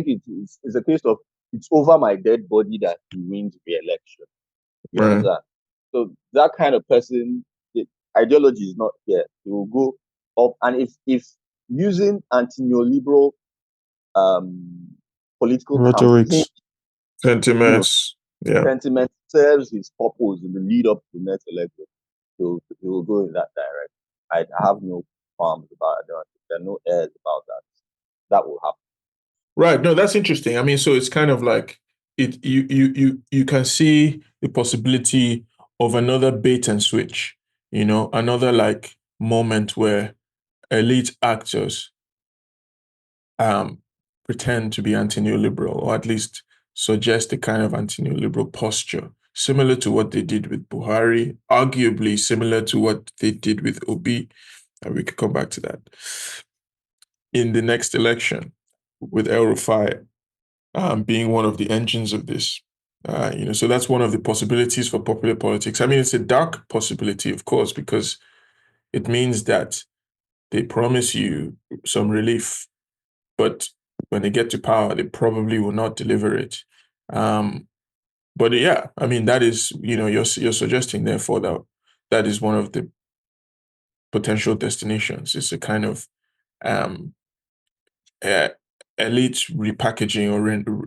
it's a case of it's over my dead body that he wins re-election. You right. understand? So that kind of person, the ideology is not here. He will go up, and if using anti-neoliberal um, political campaign, Rhetorics. you know, Sentiments. Yeah. sentiment serves his purpose in the lead up to the next election. So he will go in that direction. I have no qualms about it. There are no airs about that. That will happen. Right. No, that's interesting. I mean, so it's kind of like you can see the possibility of another bait and switch, another like moment where elite actors um pretend to be anti-neoliberal or at least suggest a kind of anti-neoliberal posture, similar to what they did with Buhari, arguably similar to what they did with Obi, and we could come back to that in the next election with El Rufai being one of the engines of this. So that's one of the possibilities for popular politics. I mean, it's a dark possibility, of course, because it means that they promise you some relief, but when they get to power, they probably will not deliver it. But yeah, I mean, that is, you're suggesting, therefore, that is one of the potential destinations. It's a kind of um, uh, elite repackaging or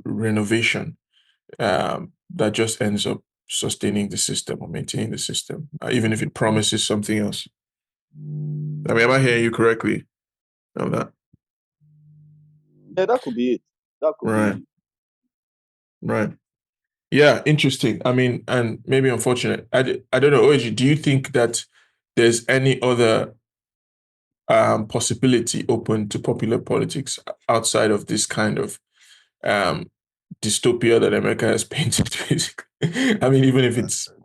renovation that just ends up sustaining the system or maintaining the system, even if it promises something else. I mean, am I hearing you correctly on that? Yeah, that could be it. That could Right, be. right. Yeah, interesting. I mean, and maybe unfortunate. I don't know, OG, do you think that there's any other possibility open to popular politics outside of this kind of um, dystopia that America has painted, basically? I mean, even if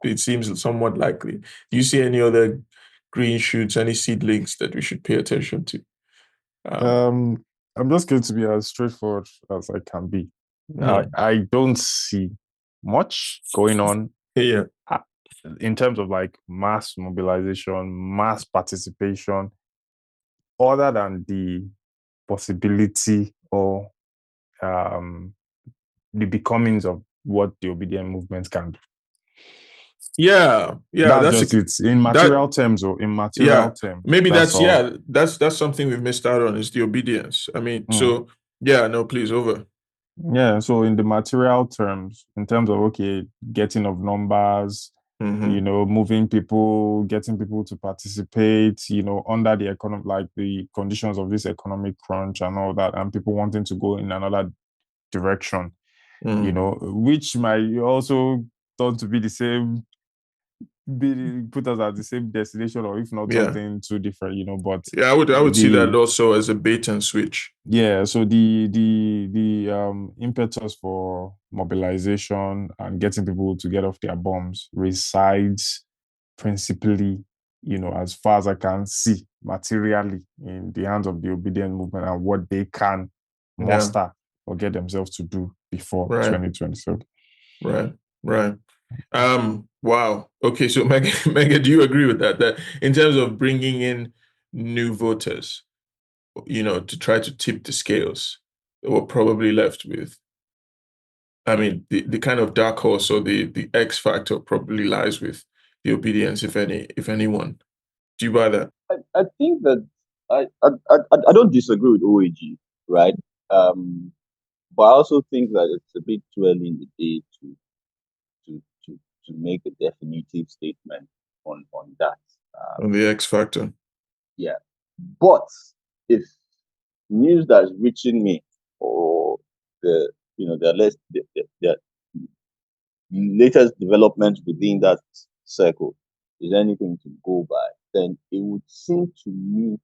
it seems somewhat likely, do you see any other green shoots, any seedlings that we should pay attention to? Um, I'm just going to be as straightforward as I can be. I don't see much going on in terms of like mass mobilization, mass participation, other than the possibility or the becomings of what the obedient movement can do. That's just it. In material terms, or in material terms. Maybe that's something we've missed out on, is the obedience. I mean, so please, over. Yeah, so in the material terms, in terms of getting of numbers, moving people, getting people to participate, under the the conditions of this economic crunch and all that, and people wanting to go in another direction, which might also thought to be the same, put us at the same destination, or if not something too different, but I would see that also as a bait and switch. Yeah, so the impetus for mobilization and getting people to get off their bums resides principally, as far as I can see, materially in the hands of the obedient movement and what they can muster or get themselves to do before 2027. Right. Wow. Okay, so Mega, do you agree with that? That in terms of bringing in new voters, to try to tip the scales, we're probably left with, I mean, the kind of dark horse or the X factor probably lies with the obedience, if anyone. Do you buy that? I think that I don't disagree with OAG, right? But I also think that it's a bit too early in the day to make a definitive statement on that. On the X factor. Yeah. But if news that is reaching me, or the latest developments within that circle is anything to go by, then it would seem to me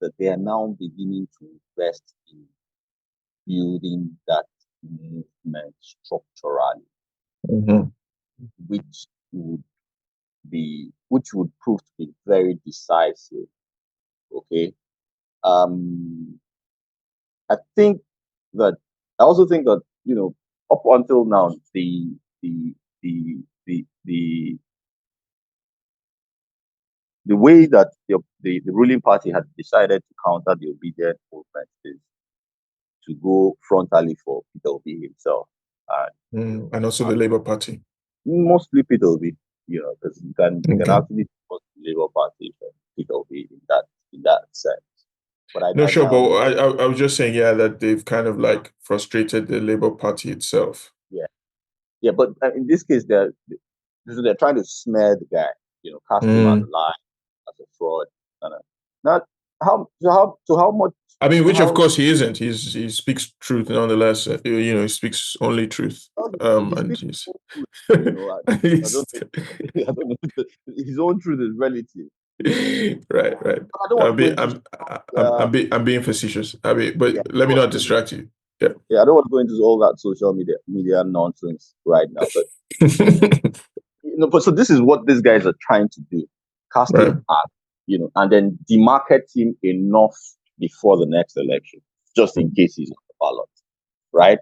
that they are now beginning to invest in building that movement structurally, which would prove to be very decisive. Okay. I also think that, up until now, the way that the ruling party had decided to counter the obedient movement is to go frontally for Peter Obi himself, and also the Labour Party. Mostly Peter Obi, because you can actually support the Labour Party and Peter Obi in that sense. But I was just saying, that they've kind of like frustrated the Labour Party itself. Yeah, but in this case, they're trying to smear the guy, cast him as a lie, as a fraud. Not how much. I mean, which of course he isn't. He speaks truth nonetheless. He speaks only truth. And he's. I don't know. His own truth is relative. Right. I'm being facetious. But let me not distract you. Yeah, I don't want to go into all that social media nonsense right now. But but so this is what these guys are trying to do: cast him out, and then demarket him enough before the next election, just in case he's on the ballot, right?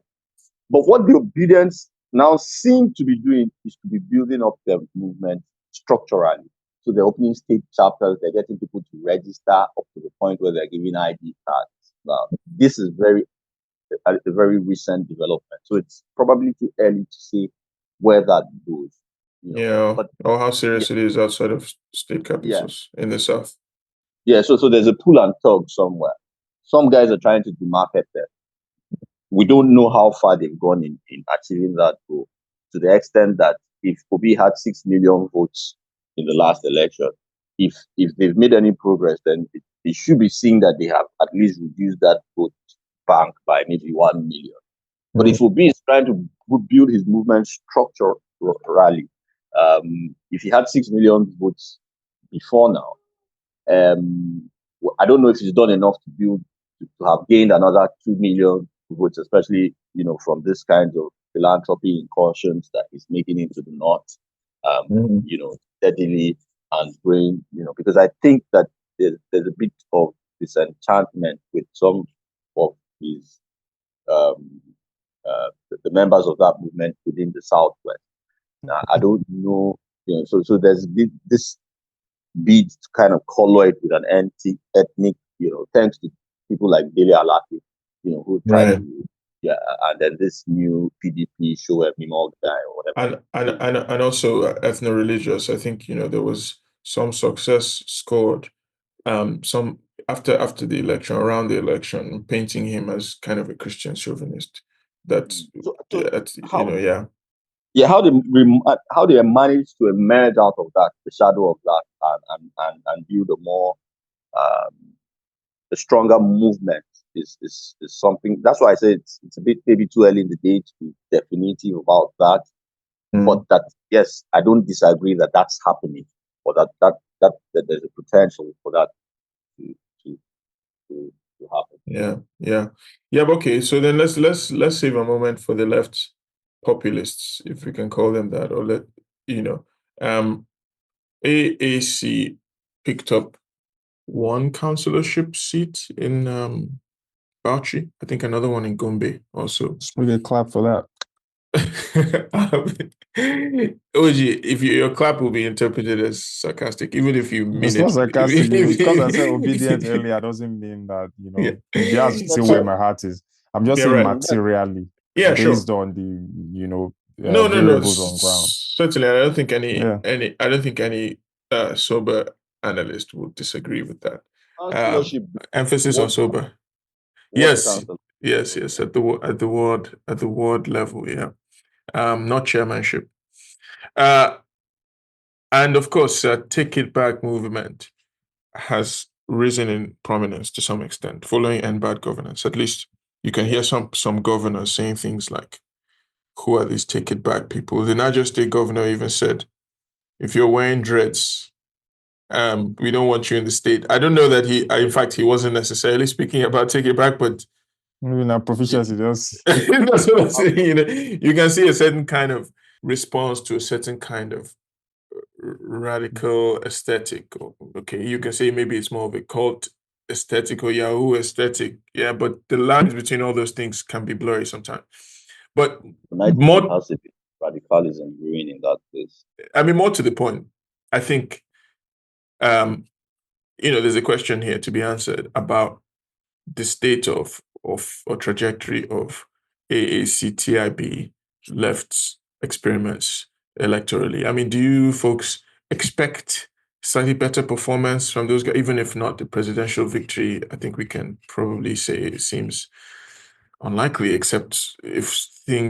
But what the obedience now seem to be doing is to be building up their movement structurally. So they're opening state chapters, they're getting people to register up to the point where they're giving ID cards. Now, this is a very recent development. So it's probably too early to say where that goes. Or how serious it is outside of state capitals in the South. Yeah, so there's a pull and tug somewhere. Some guys are trying to demarket them. We don't know how far they've gone in achieving that goal, to the extent that if Obi had 6 million votes in the last election, if they've made any progress, then it should be seen that they have at least reduced that vote bank by maybe 1 million. But if Obi is trying to build his movement structurally, if he had 6 million votes before now, I don't know if he's done enough to have gained another 2 million votes, especially from this kind of philanthropy incursions that he's making into the north, steadily and bring, because I think that there's a bit of disenchantment with some of is the members of that movement within the Southwest. Now, I don't know, so there's this bid to kind of color it with an ethnic, thanks to people like Dele Alaki, who try Right. to, and then this new PDP show a memo guy or whatever. And also ethno-religious. I think, there was some success scored, some after the election, around the election, painting him as kind of a Christian chauvinist. That's So how yeah. yeah, how they manage to emerge out of that, the shadow of that, and build a more um, a stronger movement is something. That's why I say it's a bit maybe too early in the day to be definitive about that. But that, yes, I don't disagree that that's happening, or that there's a potential for that to to to happen. Yeah. But okay, so then let's save a moment for the left populists, if we can call them that, or you know, um, AAC picked up one councillorship seat in Bauchi. I think another one in Gombe also. We get clap for that. Oji, if your clap will be interpreted as sarcastic, even if you mean It's it. not sarcastic. It's because I said obedient earlier doesn't mean that, Yeah. that's still where my heart is. I'm just Yeah, saying right. materially, Yeah, sure. based on the, No. variables on ground. Certainly, I don't think Yeah. any sober analyst would disagree with that. Councillorship, Emphasis on what sober. what Yes, council? yes, at the ward level, yeah. Not chairmanship. And of course, Take It Back movement has risen in prominence to some extent, following end bad governance. At least you can hear some governors saying things like, "Who are these Take It Back people?" The Niger State governor even said, "If you're wearing dreads, we don't want you in the state." I don't know that in fact, he wasn't necessarily speaking about Take It Back, but Maybe not proficiency, just that's what I'm saying. You can see a certain kind of response to a certain kind of radical aesthetic. Okay, you can say maybe it's more of a cult aesthetic or Yahoo aesthetic. Yeah, but the lines between all those things can be blurry sometimes. But Nigeria more, has a bit of radicalism brewing in that place. I mean, more to the point, I think, there's a question here to be answered about the state of or trajectory of AACTIB left's experiments electorally. I mean, do you folks expect slightly better performance from those guys, even if not the presidential victory? I think we can probably say it seems unlikely, except if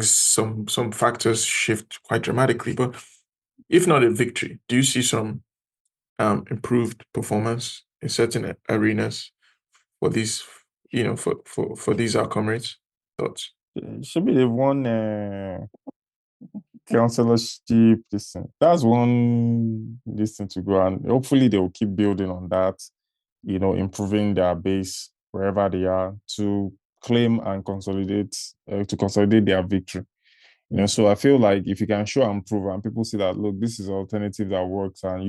some factors shift quite dramatically. But if not a victory, do you see some improved performance in certain arenas for these, for these our comrades? Thoughts? should be the one councillorship. That's one thing to go, and hopefully they will keep building on that. Improving their base wherever they are to claim and consolidate their victory. So I feel like if you can show and prove, and people see that, look, this is an alternative that works, and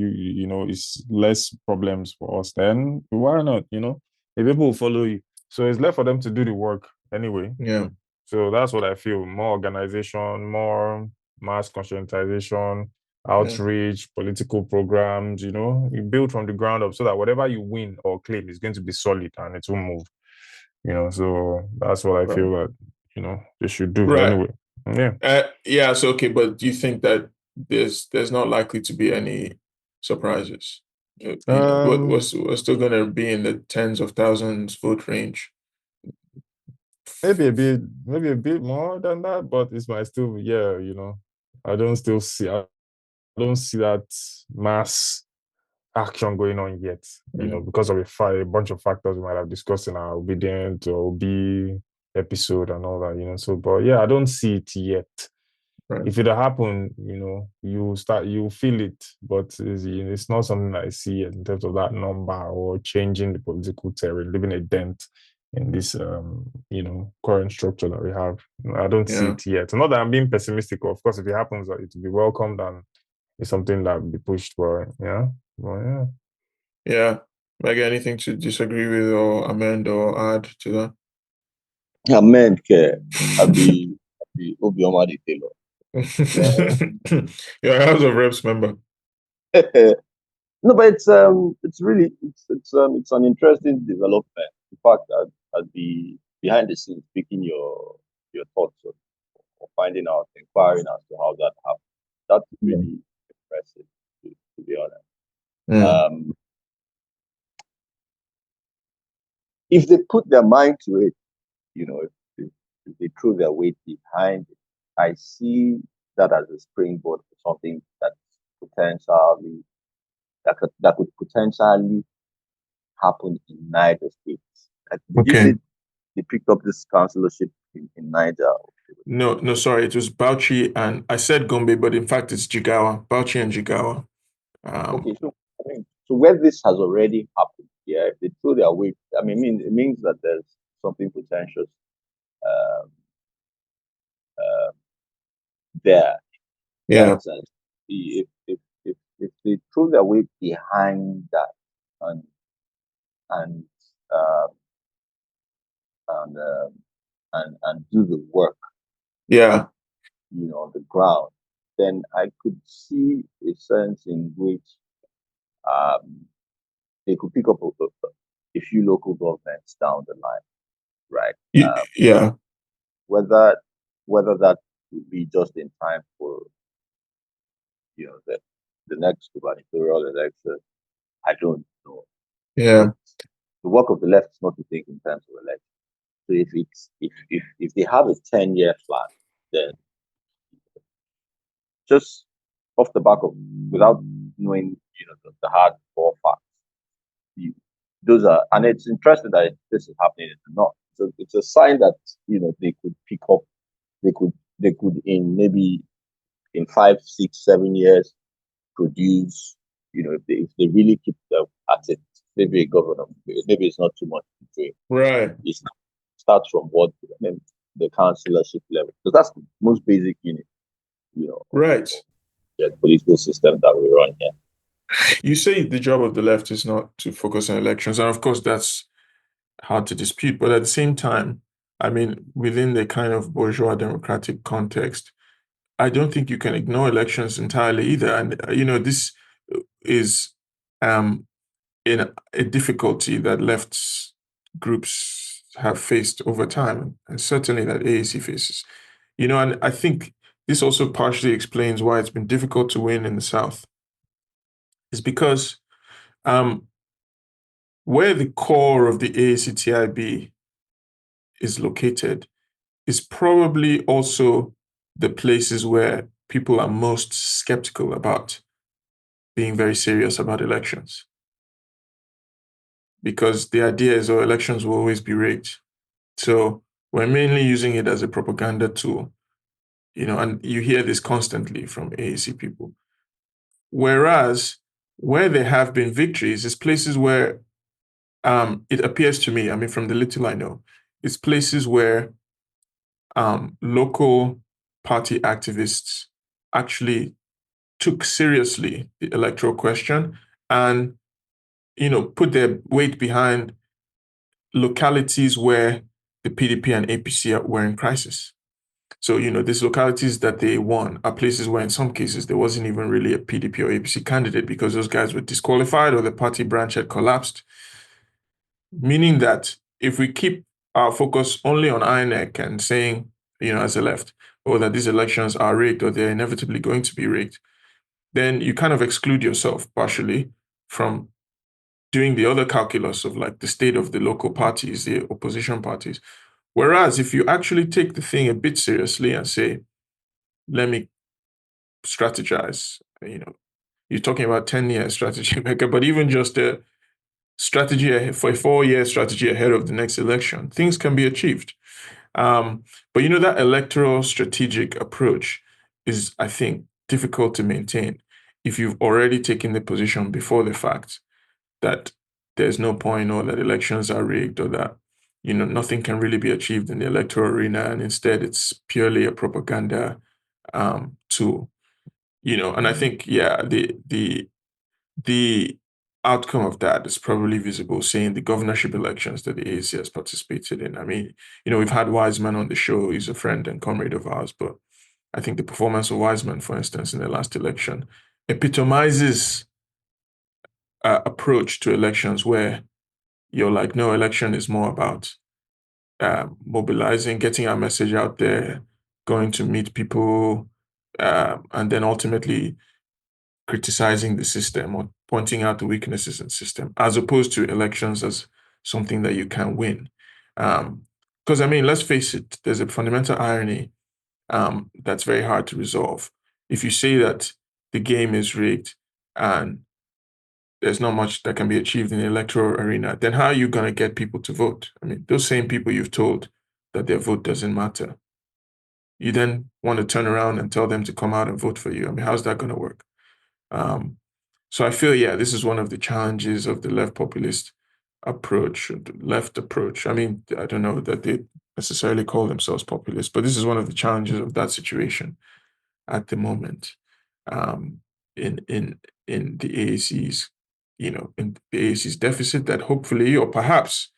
it's less problems for us, then why not? The people will follow you. So it's left for them to do the work anyway. Yeah. So that's what I feel. More organization, more mass conscientization, outreach, political programs, you build from the ground up so that whatever you win or claim is going to be solid and it will move. So that's what I Right. feel that, they should do Right. anyway. Yeah. Yeah. So okay, but do you think that there's not likely to be any surprises? We're still going to be in the tens of thousands vote range. Maybe a bit more than that, but it's my still, yeah, I don't see that mass action going on yet, because of a bunch of factors we might have discussed in our obedient or OB episode and all that, so, but yeah, I don't see it yet. Right. If it happen, you feel it, but it's not something I see in terms of that number or changing the political terrain, leaving a dent in this, current structure that we have. I don't see it yet. Not that I'm being pessimistic. Of course, if it happens, it will be welcomed and it's something that will be pushed for. Yeah. Well, yeah. Yeah. Meg, anything to disagree with or amend or add to that? Amen. I'll be Obioma the Taylor. You're a House of Reps member. No, but it's really it's an interesting development. In fact, I'd be behind the scenes picking your thoughts or finding out, inquiring as to how that happened. That's really impressive, to be honest. Mm. If they put their mind to it, if they throw their weight behind it, I see that as a springboard for something potentially that could potentially happen in Niger States. Did you Okay. say they picked up this councillorship in Niger? No, sorry. It was Bauchi and I said Gombe, but in fact it's Jigawa. Bauchi and Jigawa. Okay, so so where this has already happened, yeah, if they throw their weight, it means that there's something potential um, uh, there. Yeah. That sense. If they throw their weight behind that and and uh, and do the work, Yeah. on the ground, then I could see a sense in which um, they could pick up a few local governments down the line, right? Yeah. Whether whether that would be just in time for the next gubernatorial election, I don't know. Yeah. But the work of the left is not to think in terms of election. So if they have a 10-year plan, then just off the back of without knowing the hardcore facts, you, those are, and it's interesting that this is happening in the north. So it's a sign that they could pick up, they could in maybe in 5, 6, 7 years produce, if they really keep at it, maybe a governor, maybe it's not too much to dream. Right. It starts from what the councillorship level, because that's the most basic unit, Right. the political system that we run here. You say the job of the left is not to focus on elections, and of course that's hard to dispute. But at the same time, within the kind of bourgeois democratic context, I don't think you can ignore elections entirely either. And this is um, in a difficulty that left groups have faced over time, and certainly that AAC faces. And I think this also partially explains why it's been difficult to win in the South. Is because um, where the core of the AACTIB is located is probably also the places where people are most skeptical about being very serious about elections. Because the idea is, oh, elections will always be rigged. So we're mainly using it as a propaganda tool, and you hear this constantly from AAC people. Whereas where there have been victories is places where it appears to me, from the little I know, it's places where local party activists actually took seriously the electoral question and put their weight behind localities where the PDP and APC were in crisis. So, these localities that they won are places where in some cases there wasn't even really a PDP or APC candidate because those guys were disqualified or the party branch had collapsed. Meaning that if we keep our focus only on INEC and saying, as a left, or that these elections are rigged or they're inevitably going to be rigged, then you kind of exclude yourself partially from doing the other calculus of like the state of the local parties, the opposition parties. Whereas if you actually take the thing a bit seriously and say, let me strategize, you're talking about 10-year strategy, but even just a strategy for a 4-year strategy ahead of the next election, things can be achieved. But that electoral strategic approach is, I think, difficult to maintain if you've already taken the position before the fact that there's no point or that elections are rigged or that nothing can really be achieved in the electoral arena, and instead it's purely a propaganda tool. And I think the outcome of that is probably visible, seeing the governorship elections that the AAC has participated in. I mean, we've had Wiseman on the show. He's a friend and comrade of ours, but I think the performance of Wiseman, for instance, in the last election, epitomizes approach to elections where you're like, no, election is more about mobilizing, getting our message out there, going to meet people, and then ultimately criticizing the system or pointing out the weaknesses in the system, as opposed to elections as something that you can win. Because I mean, let's face it, there's a fundamental irony that's very hard to resolve. If you say that the game is rigged and there's not much that can be achieved in the electoral arena, then how are you going to get people to vote? I mean, those same people you've told that their vote doesn't matter, you then want to turn around and tell them to come out and vote for you. I mean, how's that going to work? So I feel, yeah, this is one of the challenges of the left populist approach, the left approach. I mean, I don't know that they necessarily call themselves populist, but this is one of the challenges of that situation at the moment, in the AAC's, in the AAC's deficit, that hopefully, or perhaps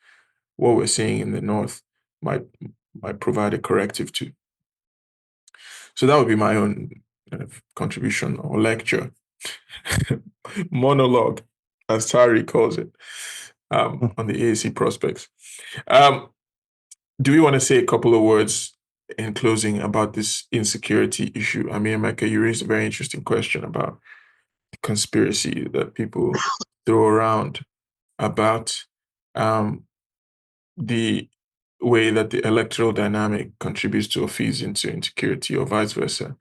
what we're seeing in the North might provide a corrective to. So that would be my own kind of contribution or lecture, monologue, as Tari calls it, on the AAC prospects. Do we want to say a couple of words in closing about this insecurity issue? I mean, Emeka, you raised a very interesting question about the conspiracy that people throw around about the way that the electoral dynamic contributes to or feeds into insecurity, or vice versa.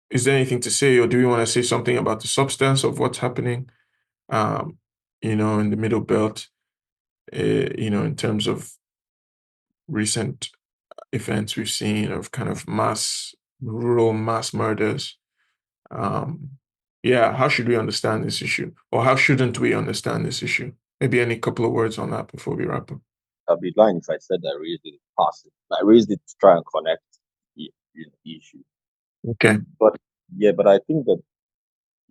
Is there anything to say, or do we want to say something about the substance of what's happening, in the Middle Belt, in terms of recent events we've seen of kind of rural mass murders? Yeah, how should we understand this issue? Or how shouldn't we understand this issue? Maybe any couple of words on that before we wrap up. I'd be lying if I said I raised it passive. I raised it to try and connect the issue. Okay. But I think that,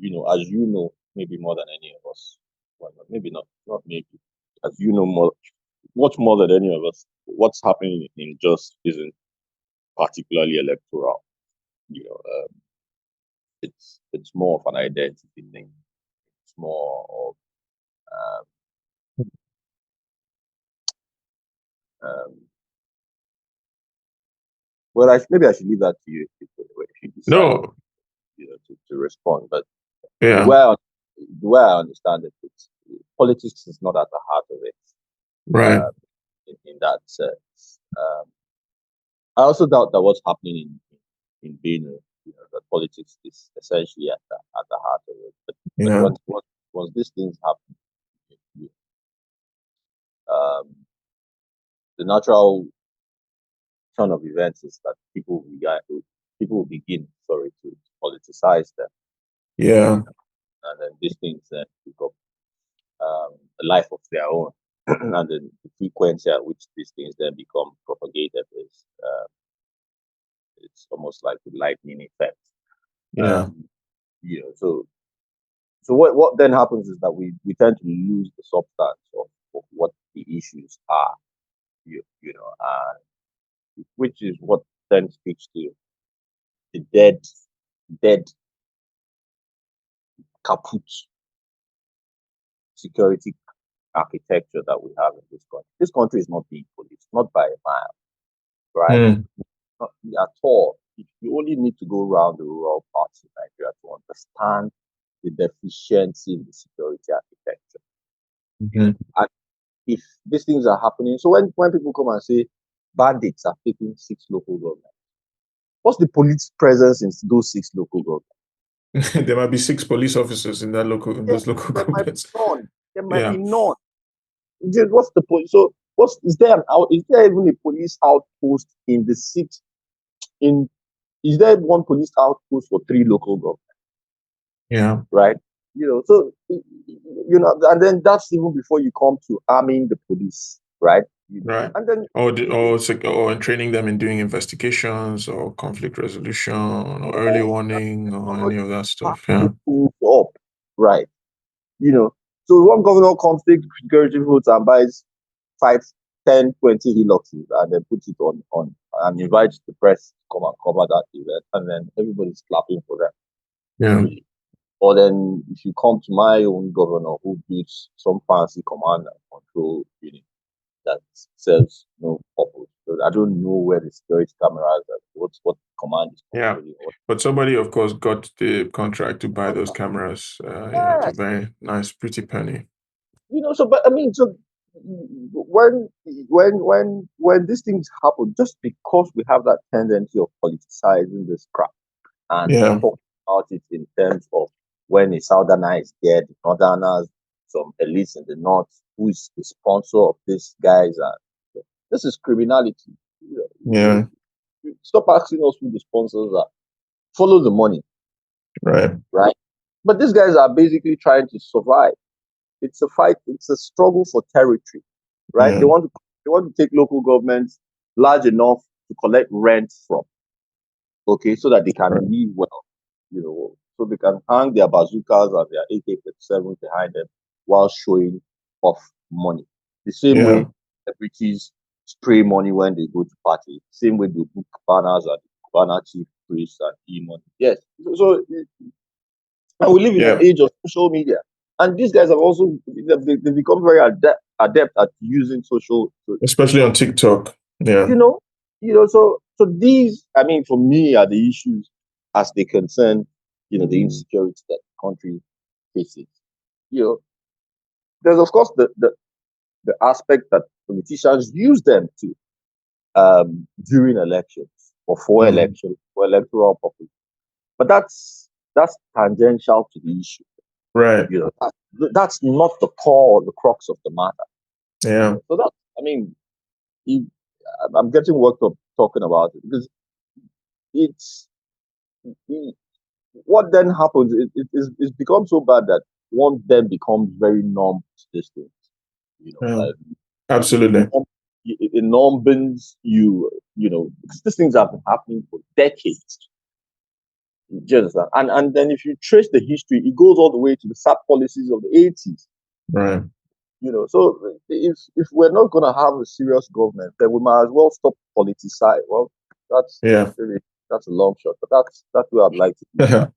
as you know, maybe more than any of us, well, maybe not maybe, as you know much more than any of us, what's happening in Just isn't particularly electoral. It's more of an identity thing. It's more of well, maybe I should leave that to you if you decide, No. To respond. But Yeah. the way I understand it, politics is not at the heart of it. Right. In that sense, I also doubt that what's happening in Benue, that politics is essentially at the heart of it. But Yeah. once these things happen, the natural turn of events is that people will begin, to politicize them. Yeah. And then these things then become a life of their own. And then the frequency at which these things then become propagated is it's almost like a lightning effect. Yeah. So what then happens is that we tend to lose the substance of what the issues are, which is what then speaks to the dead kaput security architecture that we have in this country. This country is not being policed, not by a mile, right? Not at all. You only need to go around the rural parts of Nigeria to understand the deficiency in the security architecture. And if these things are happening, so when people come and say bandits are taking 6 local governments, what's the police presence in those 6 local governments? There might be 6 police officers in those local governments. There might be none. What's the point? So, is there even a police outpost in the 6? Is there one police outpost for 3 local governments? Yeah. Right. So and then that's even before you come to arming the police, right? Right. And then or training them in doing investigations or conflict resolution or early warning or any of that stuff. Yeah. Up, right. So one governor comes, takes security votes and buys 5, 10, 20 Hiluxes and then puts it on and invites the press to come and cover that event, and then everybody's clapping for them. Yeah. Or then if you come to my own governor who builds some fancy command and control unit that serves no purpose. So I don't know where the security cameras are, what command is controlling. But somebody, of course, got the contract to buy those cameras. It's a very nice, pretty penny. So but I mean, so when these things happen, just because we have that tendency of politicizing this crap and talking about it in terms of when a southerner is dead, the northerners, some elites in the north, who is the sponsor of these guys, and this is criminality. Stop asking us who the sponsors are. Follow the money. Right. But these guys are basically trying to survive. It's a fight. It's a struggle for territory, right? Yeah. They want to take local governments large enough to collect rent from, so that they can live well, so they can hang their bazookas and their AK-47 behind them while showing off money. The same way celebrities spray money when they go to parties. Same way they book banners and banner chief priests and e-money. Yes. So and we live in an age of social media. And these guys have also they become very adept at using social, especially on TikTok. Yeah. So these, I mean, for me, are the issues as they concern, the insecurity that the country faces. There's of course the aspect that politicians use them to during elections or for elections, for electoral purposes. But that's tangential to the issue. Right. That's not the core or the crux of the matter. Yeah. So that, I mean, I'm getting worked up talking about it because what then happens, it's become so bad that one then becomes very numb to these things. Absolutely. It numbs you, because these things have been happening for decades. Just and then if you trace the history, it goes all the way to the SAP policies of the 80s. Right. So if we're not going to have a serious government, then we might as well stop politicizing. Well, that's a long shot, but that's what I'd like to do.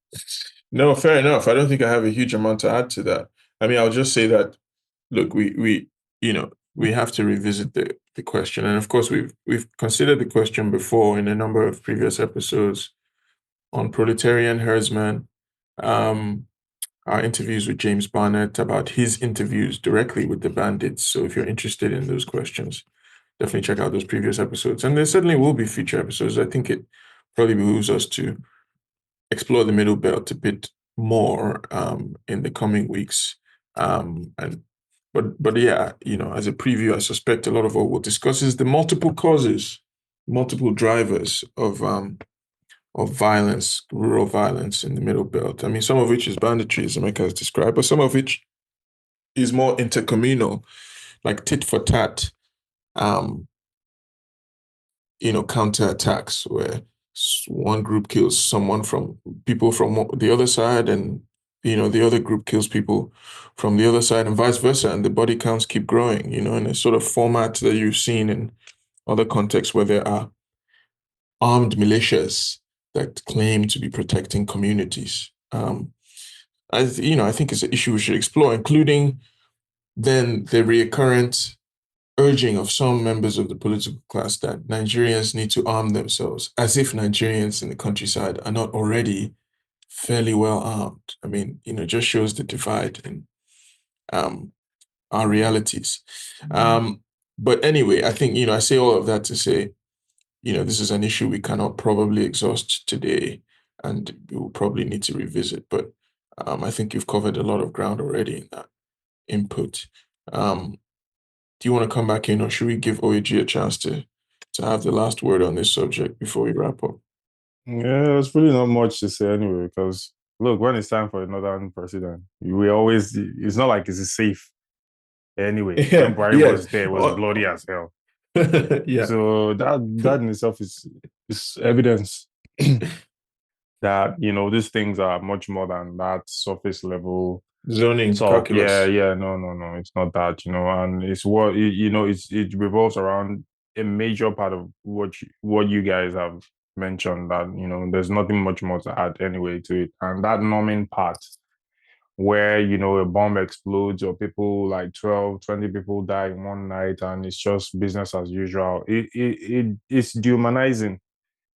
No, fair enough. I don't think I have a huge amount to add to that. I mean, I'll just say that, look, we have to revisit the question, and of course, we've considered the question before in a number of previous episodes on proletarian herdsmen. Our interviews with James Barnett, about his interviews directly with the bandits. So if you're interested in those questions, definitely check out those previous episodes. And there certainly will be future episodes. I think it probably behooves us to explore the middle belt a bit more in the coming weeks. But yeah, as a preview, I suspect a lot of what we'll discuss is the multiple causes, multiple drivers of violence, rural violence in the middle belt. I mean, some of which is banditry, as Emeka has described, but some of which is more intercommunal, like tit for tat, counterattacks where one group kills people from the other side, and the other group kills people from the other side, and vice versa, and the body counts keep growing. In a sort of format that you've seen in other contexts where there are armed militias that claim to be protecting communities. I think it's an issue we should explore, including then the recurrent urging of some members of the political class that Nigerians need to arm themselves, as if Nigerians in the countryside are not already fairly well armed. I mean, just shows the divide in our realities. But anyway, I think, I say all of that to say, this is an issue we cannot probably exhaust today, and we will probably need to revisit. But I think you've covered a lot of ground already in that input. Do you want to come back in, or should we give OAG a chance to have the last word on this subject before we wrap up? Yeah, there's really not much to say anyway, because look, when it's time for another president, it's not like it's safe anyway. When Buhari was there, it was bloody as hell. Yeah. So that in itself is evidence that these things are much more than that surface level Zoning, talk. Yeah, calculus. no, it's not that, and it's what it revolves around a major part of what you guys have mentioned, that there's nothing much more to add anyway to it, and that numbing part where a bomb explodes or people like 12, 20 people die in one night and it's just business as usual. It's dehumanizing,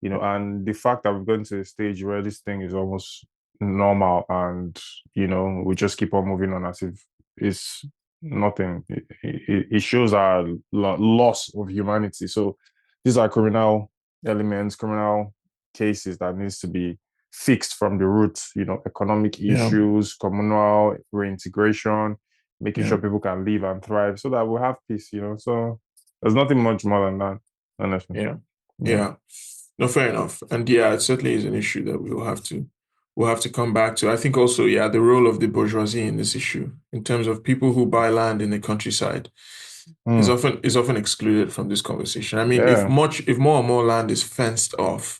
and the fact that we've gotten to a stage where this thing is almost normal, and we just keep on moving on as if it's nothing. It shows our loss of humanity. So these are criminal elements, criminal cases that needs to be fixed from the roots. Economic issues, communal reintegration, making sure people can live and thrive, so that we have peace. So there's nothing much more than that, honestly. Yeah. No, fair enough. And yeah, it certainly is an issue that we'll have to come back to. I think also, the role of the bourgeoisie in this issue, in terms of people who buy land in the countryside, is often excluded from this conversation. I mean, if more and more land is fenced off,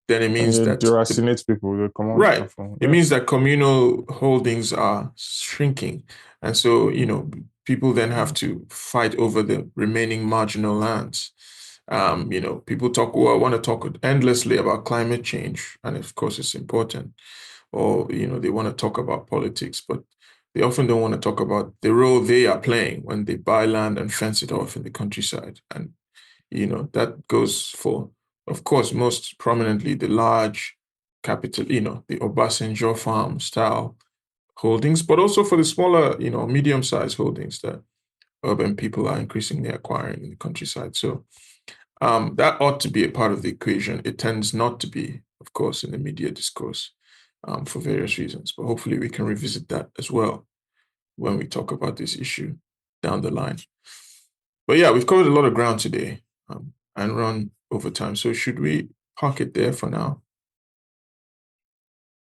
then it means that deracinates people. They come right. It means that communal holdings are shrinking, and so people then have to fight over the remaining marginal lands. People want to talk endlessly about climate change, and of course it's important, or they want to talk about politics, but they often don't want to talk about the role they are playing when they buy land and fence it off in the countryside. And that goes for, of course, most prominently the large capital, the Obasanjo farm style holdings, but also for the smaller, medium-sized holdings that urban people are increasingly acquiring in the countryside. So that ought to be a part of the equation. It tends not to be, of course, in the media discourse, for various reasons. But hopefully we can revisit that as well when we talk about this issue down the line. But yeah, we've covered a lot of ground today, and run over time. So should we park it there for now?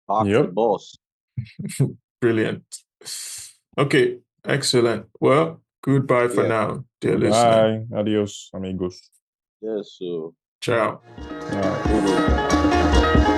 Park the boss. Brilliant. Okay, excellent. Well, goodbye for now, dear listener. Bye. Adios, amigos. Yes, so. Ciao. Good.